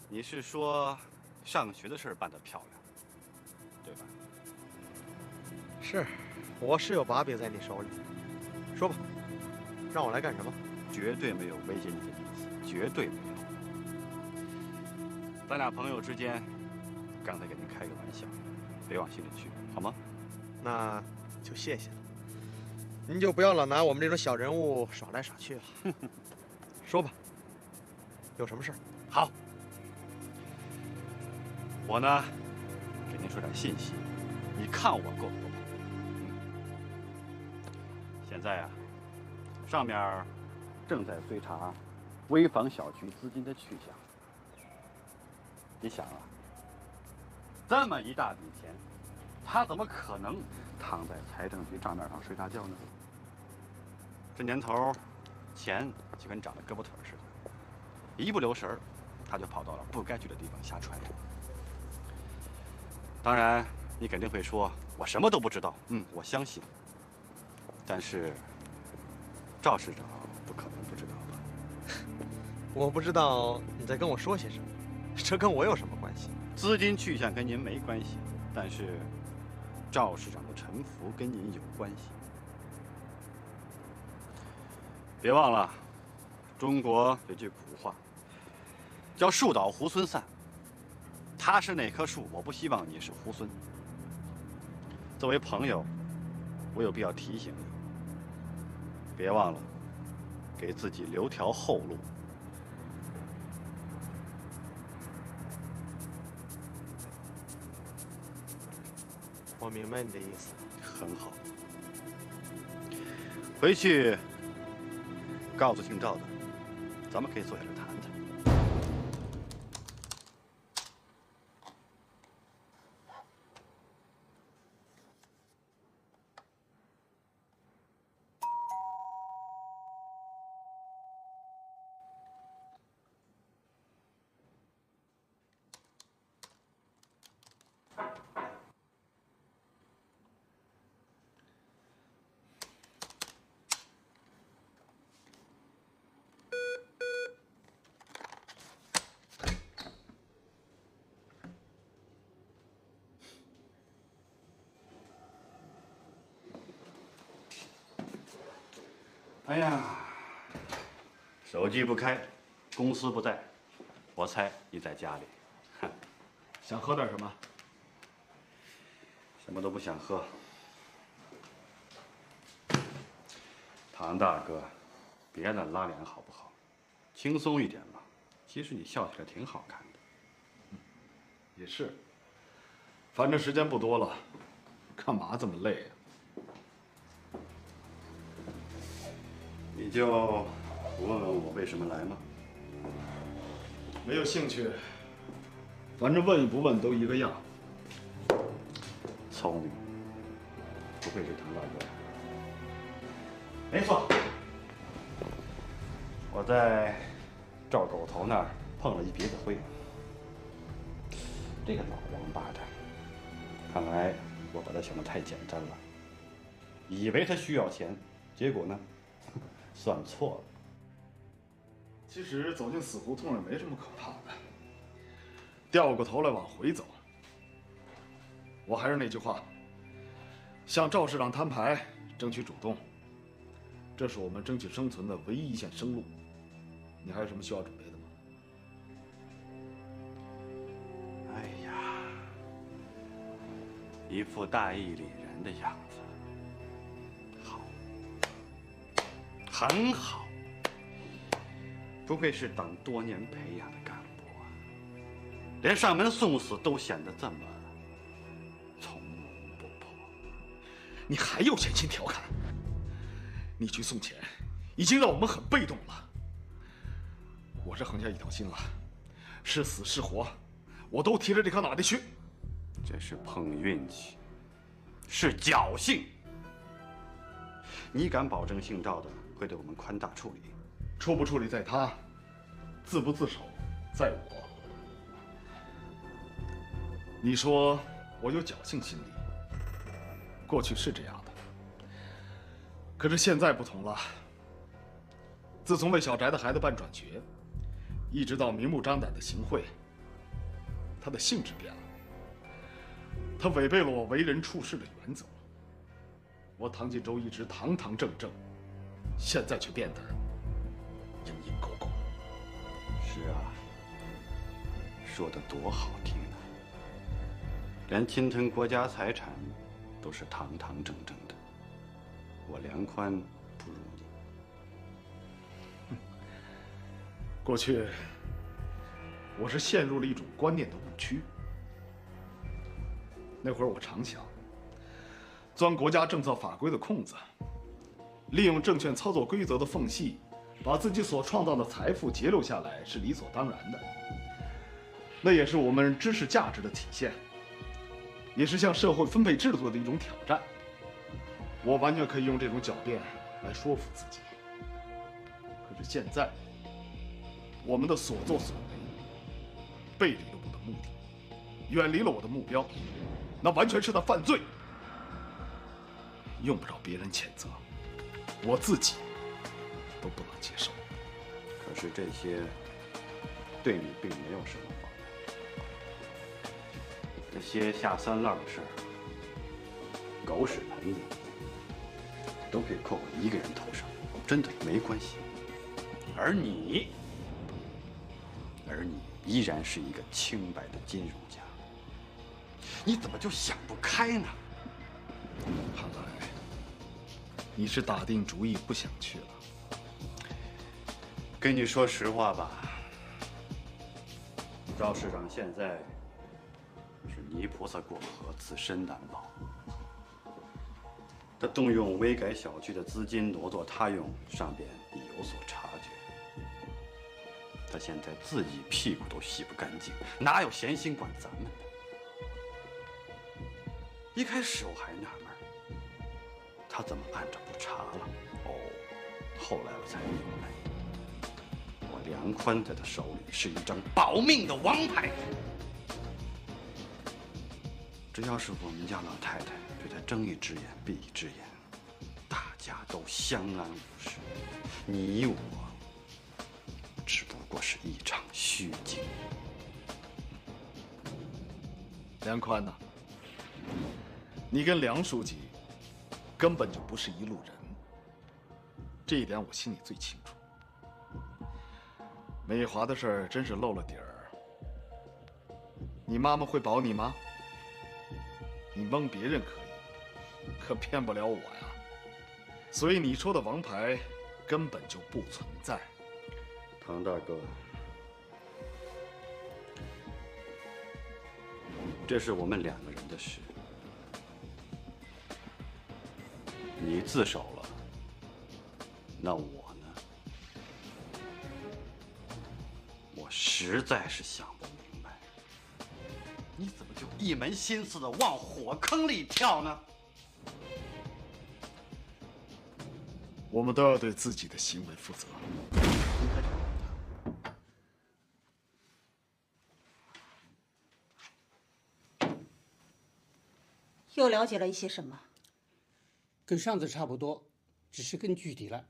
你是说上学的事儿办得漂亮，对吧？是，我是有把柄在你手里。说吧，让我来干什么？绝对没有威胁你的意思，绝对没有。咱俩朋友之间，刚才给您开个玩笑，别往心里去，好吗？那就谢谢了。您就不要老拿我们这种小人物耍来耍去了。说吧，有什么事儿？好，我呢，给您说点信息，你看我够不够？现在啊，上面正在追查危房小区资金的去向。你想啊，这么一大笔钱，他怎么可能躺在财政局账面上睡大觉呢？这年头，钱就跟长了胳膊腿似的，一不留神，他就跑到了不该去的地方瞎揣着。当然，你肯定会说，我什么都不知道。我相信。但是，赵市长不可能不知道吧？我不知道你在跟我说些什么，这跟我有什么关系？资金去向跟您没关系，但是赵市长的臣服跟您有关系。别忘了，中国有句古话，叫“树倒猢狲散”。他是那棵树，我不希望你是猢狲。作为朋友，我有必要提醒你，别忘了给自己留条后路。我明白你的意思。很好，回去告诉姓赵的，咱们可以坐下来谈谈。哎呀，手机不开，公司不在，我猜你在家里。想喝点什么？什么都不想喝。唐大哥，别那拉脸好不好？轻松一点嘛。其实你笑起来挺好看的。也是，反正时间不多了，干嘛这么累呀？你就不问问我为什么来吗？没有兴趣，反正问与不问都一个样。聪明，不愧是唐大哥。没错，我在赵狗头那儿碰了一鼻子灰。这个老王八蛋，看来我把他想得太简单了，以为他需要钱，结果呢？算错了。其实走进死胡同也没什么可怕的，掉过头来往回走。我还是那句话，向赵市长摊牌，争取主动，这是我们争取生存的唯一一线生路。你还有什么需要准备的吗？哎呀，一副大义凛然的样子。很好，不愧是党多年培养的干部啊，连上门送死都显得这么从容不迫。你还有闲心调侃？你去送钱，已经让我们很被动了。我这横下一条心了，是死是活，我都提着这颗脑袋去。这是碰运气，是侥幸。你敢保证姓赵的会对我们宽大处理？处不处理在他，自不自首在我。你说我有侥幸心理，过去是这样的，可是现在不同了。自从为小翟的孩子办转学，一直到明目张胆的行贿，他的性质变了，他违背了我为人处事的原则。我唐晋州一直堂堂正正，现在却变得蝇营狗苟。是啊，说的多好听啊！连侵吞国家财产都是堂堂正正的，我梁宽不如你。过去，我是陷入了一种观念的误区。那会儿我常想，钻国家政策法规的空子，利用证券操作规则的缝隙，把自己所创造的财富节流下来是理所当然的。那也是我们知识价值的体现，也是向社会分配制度的一种挑战。我完全可以用这种狡辩来说服自己。可是现在，我们的所作所为背离了我的目的，远离了我的目标，那完全是在犯罪，用不着别人谴责，我自己都不能接受。可是这些对你并没有什么妨碍。这些下三滥的事儿，狗屎盆子都可以扣我一个人头上，真的没关系。而你依然是一个清白的金融家，你怎么就想不开呢？看来你是打定主意不想去了。跟你说实话吧，赵市长现在是泥菩萨过河，自身难保。他动用微改小区的资金挪作他用，上边已有所察觉。他现在自己屁股都洗不干净，哪有闲心管咱们呢？一开始我还纳闷，他怎么按着不查了？哦，后来我才明白，我梁宽在他手里是一张保命的王牌。只要是我们家老太太对他睁一只眼闭一只眼，大家都相安无事。你我只不过是一场虚惊。梁宽呐，你跟梁书记根本就不是一路人，这一点我心里最清楚。美华的事儿真是露了底儿，你妈妈会保你吗？你蒙别人可以，可骗不了我呀。所以你说的王牌根本就不存在。唐大哥，这是我们两个人的事，你自首了，那我呢？我实在是想不明白，你怎么就一门心思的往火坑里跳呢？我们都要对自己的行为负责。又了解了一些什么？跟上次差不多，只是更具体了。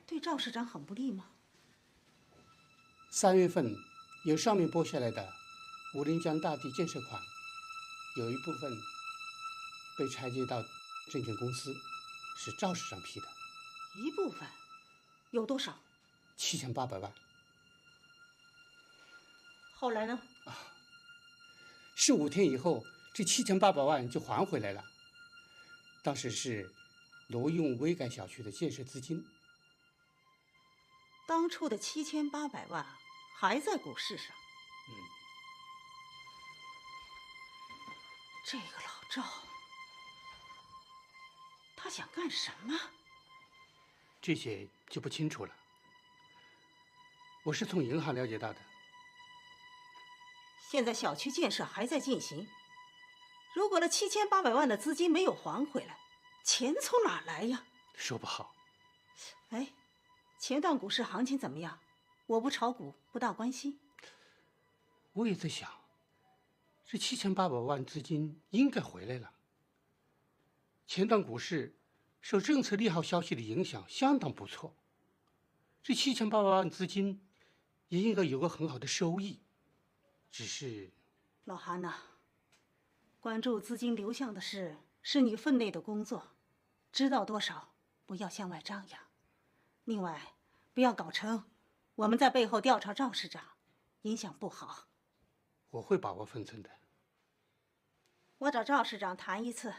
对赵市长很不利吗？3月份由上面拨下来的无人江大地建设款，有一部分被拆借到证券公司，是赵市长批的。一部分，有多少？7800万。后来呢？15天以后，这7800万就还回来了。当时是挪用威改小区的建设资金。当初的7800万还在股市上。这个老赵，他想干什么？这些就不清楚了。我是从银行了解到的。现在小区建设还在进行，如果那7800万的资金没有还回来，钱从哪儿来呀？说不好。哎，前段股市行情怎么样？我不炒股，不大关心。我也在想，这7800万资金应该回来了。前段股市受政策利好消息的影响相当不错，这7800万资金也应该有个很好的收益。只是，老韩呐，关注资金流向的事是你分内的工作，知道多少不要向外张扬。另外，不要搞成我们在背后调查赵市长，影响不好。我会把握分寸的。我找赵市长谈一次，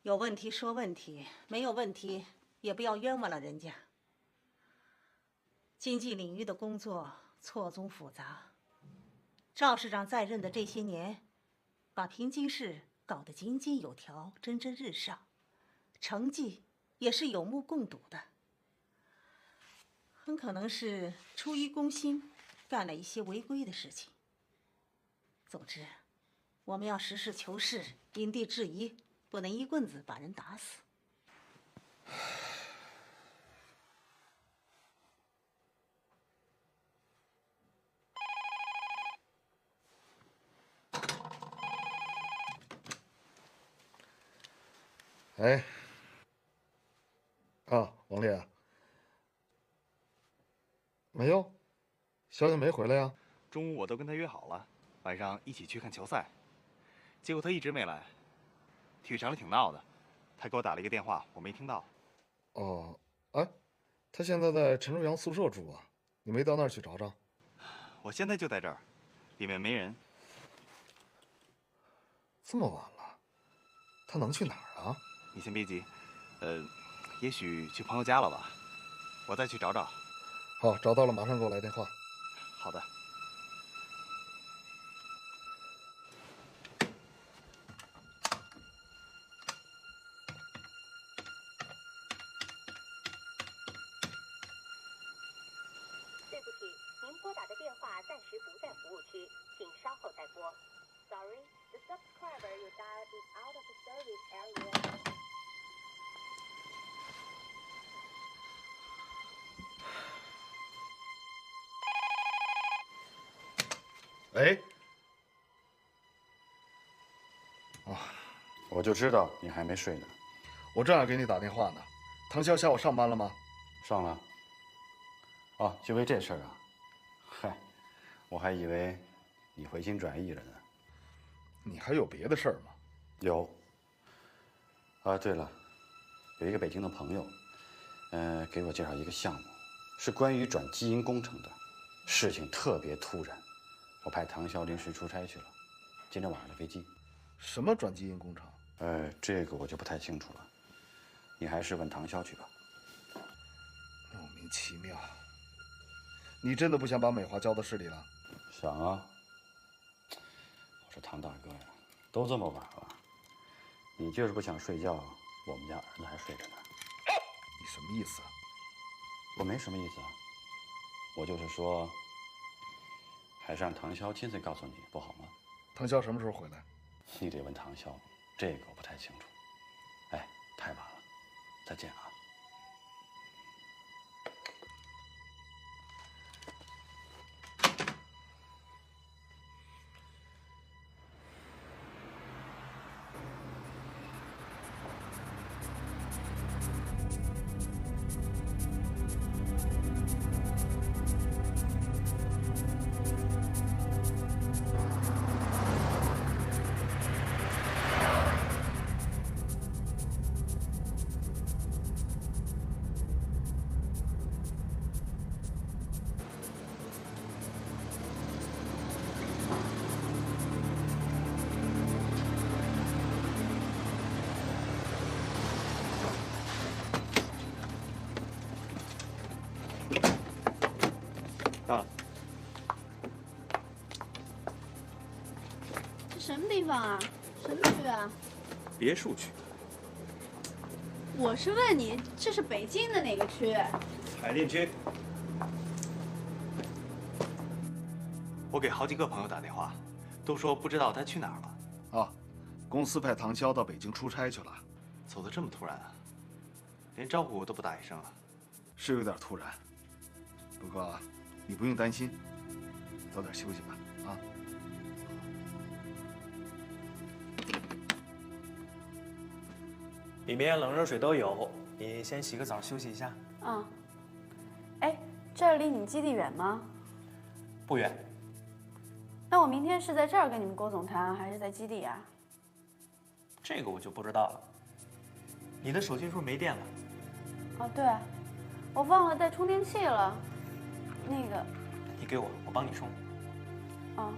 有问题说问题，没有问题也不要冤枉了人家。经济领域的工作错综复杂，赵市长在任的这些年，把平津市搞得井井有条，蒸蒸日上，成绩也是有目共睹的。很可能是出于公心，干了一些违规的事情。总之，我们要实事求是，因地制宜，不能一棍子把人打死。哎，王烈，没有，小姐没回来呀？中午我都跟她约好了，晚上一起去看球赛，结果她一直没来。体育场里挺闹的，她给我打了一个电话，我没听到。哦，哎，她现在在陈书阳宿舍住啊，你没到那儿去找找？我现在就在这儿，里面没人。这么晚了，她能去哪儿啊？你先别急，也许去朋友家了吧，我再去找找。好，找到了马上给我来电话。好的。对不起，您拨打的电话暂时不在服务区，请稍后再拨。Sorry, the subscriber you dialed is out of the service area. 哎，我就知道你还没睡呢。我正要给你打电话呢。唐潇下午上班了吗？上了。哦，就为这事儿啊？嗨，我还以为你回心转意了呢。你还有别的事儿吗？有。啊，对了，有一个北京的朋友，给我介绍一个项目，是关于转基因工程的，事情特别突然。我派唐潇临时出差去了，今天晚上的飞机。什么转基因工程？这个我就不太清楚了，你还是问唐潇去吧。莫名其妙。你真的不想把美华交到市里了？想啊。我说唐大哥呀，都这么晚了，你就是不想睡觉，我们家儿子还睡着呢。你什么意思啊？我没什么意思啊，我就是说。还是让唐潇亲自告诉你，不好吗？唐潇什么时候回来？你得问唐潇，这个我不太清楚。哎，太晚了，再见啊。地方啊？什么区啊？别墅区。我是问你，这是北京的哪个区？海淀区。我给好几个朋友打电话，都说不知道他去哪儿了。啊，公司派唐潇到北京出差去了，走得这么突然啊，连招呼都不打一声啊。是有点突然，不过你不用担心，早点休息吧，啊。里面冷热水都有，你先洗个澡休息一下。啊。哎，这儿离你基地远吗？不远。那我明天是在这儿跟你们郭总谈，还是在基地啊？这个我就不知道了。你的手机是不是没电了？哦，对，我忘了带充电器了。那个，你给我，我帮你充。哦。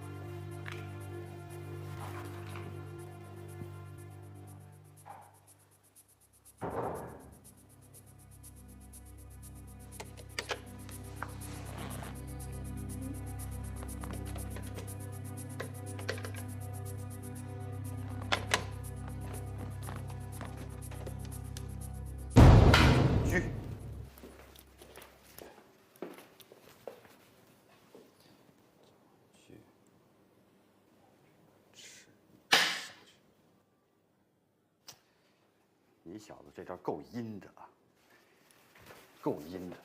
你小子这招够阴的啊，够阴的。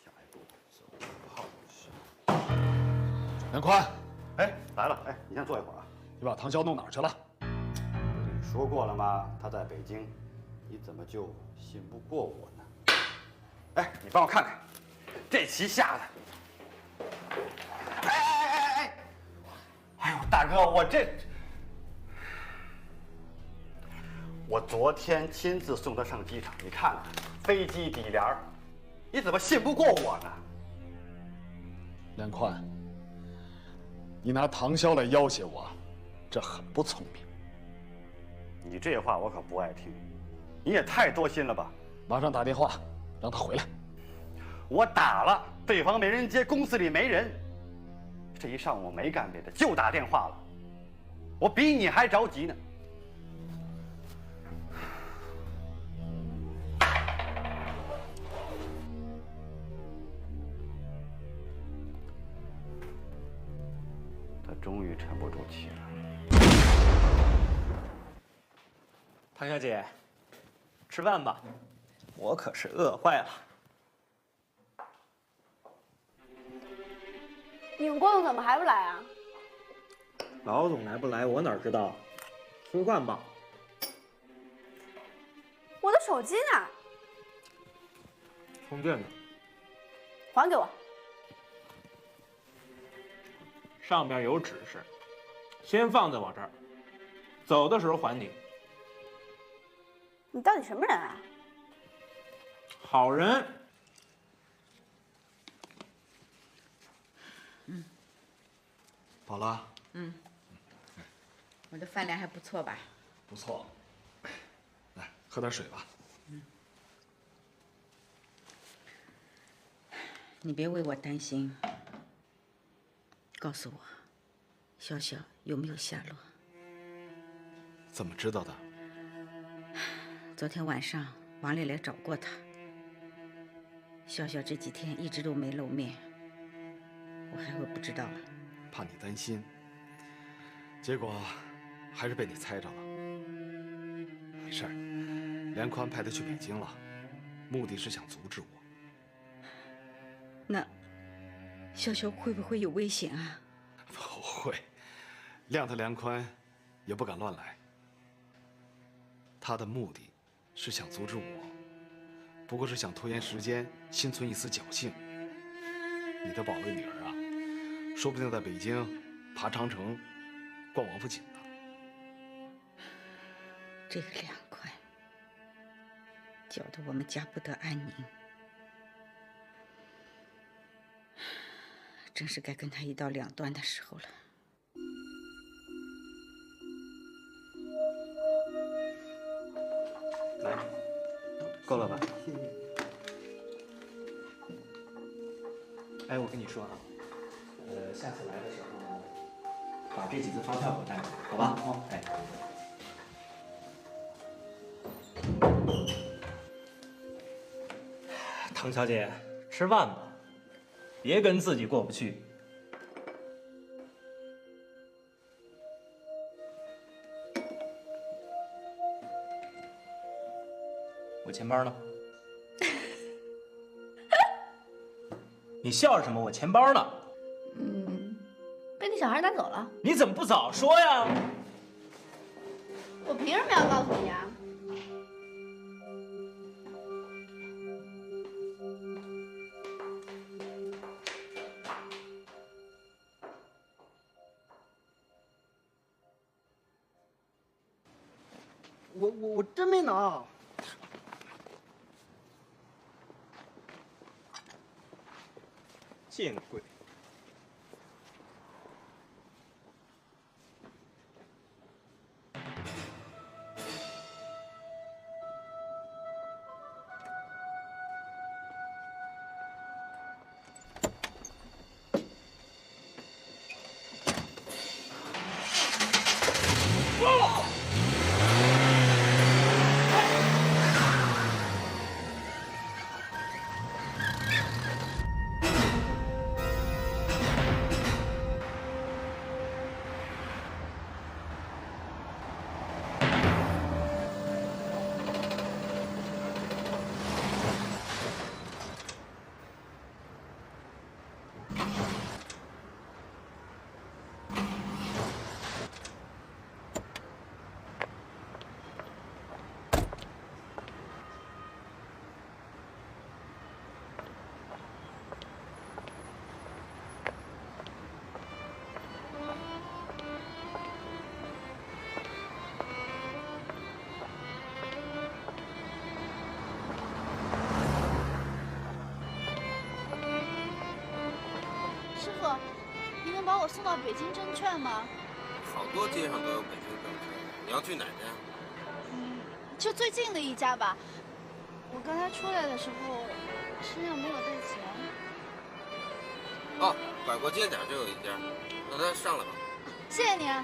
下一步走炮下。梁宽，哎，来了，哎，你先坐一会儿啊。你把唐潇弄哪儿去了？不是你说过了吗？他在北京，你怎么就信不过我呢？哎，你帮我看看，这棋下的。哎呦，大哥，我昨天亲自送他上机场，你看看飞机底帘儿，你怎么信不过我呢？梁宽，你拿唐潇来要挟我，这很不聪明。你这话我可不爱听，你也太多心了吧！马上打电话让他回来。我打了，对方没人接，公司里没人。这一上午没干别的，就打电话了。我比你还着急呢。他终于沉不住气了。唐小姐，吃饭吧，我可是饿坏了。你们郭总怎么还不来啊？老总来不来，我哪知道？吃饭吧。我的手机呢？充电呢。还给我。上边有指示，先放在我这儿，走的时候还你。你到底什么人啊？好人。饱了？嗯。我的饭量还不错吧？不错。来，喝点水吧。你别为我担心，告诉我，潇潇有没有下落？怎么知道的？昨天晚上王丽来找过他。潇潇这几天一直都没露面，我还会不知道啊？怕你担心，结果还是被你猜着了。没事儿，梁宽派他去北京了，目的是想阻止我。那潇潇会不会有危险啊？不会，谅他梁宽也不敢乱来。他的目的是想阻止我，不过是想拖延时间，心存一丝侥幸。你的宝贝女儿啊，说不定在北京爬长城、逛王府井呢。这个梁宽，搅得我们家不得安宁。正是该跟他一刀两断的时候了。来，够了吧？谢谢。哎，我跟你说啊，下次来的时候，把这几次发票给我带过来，好吧？哦，哎。唐小姐，吃饭吧，别跟自己过不去。我钱包呢？你笑什么？我钱包呢？被那小孩拿走了。你怎么不早说呀？我凭什么要告诉你啊？我真没拿。见鬼！师傅，你能把我送到北京证券吗？好多街上都有北京证券，你要去哪家？就最近的一家吧。我刚才出来的时候身上没有带钱。哦，拐过街点就有一家，那咱上来吧。谢谢你啊。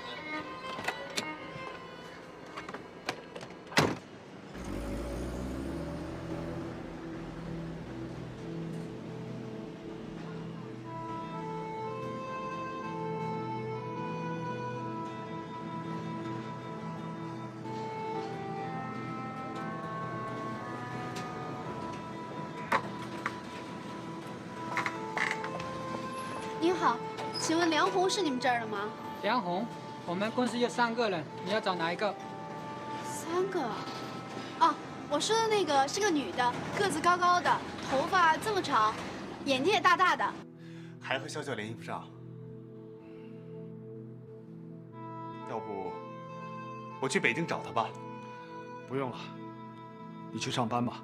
您好，请问梁红是你们这儿的吗？梁红，我们公司有3个人，你要找哪一个3个。哦，我说的那个是个女的，个子高高的，头发这么长，眼睛也大大的。还和小九联系不上，要不我去北京找他吧？不用了，你去上班吧。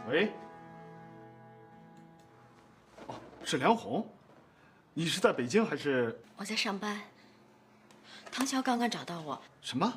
喂，哦，是梁红，你是在北京还是？我在上班。唐乔刚刚找到我。什么？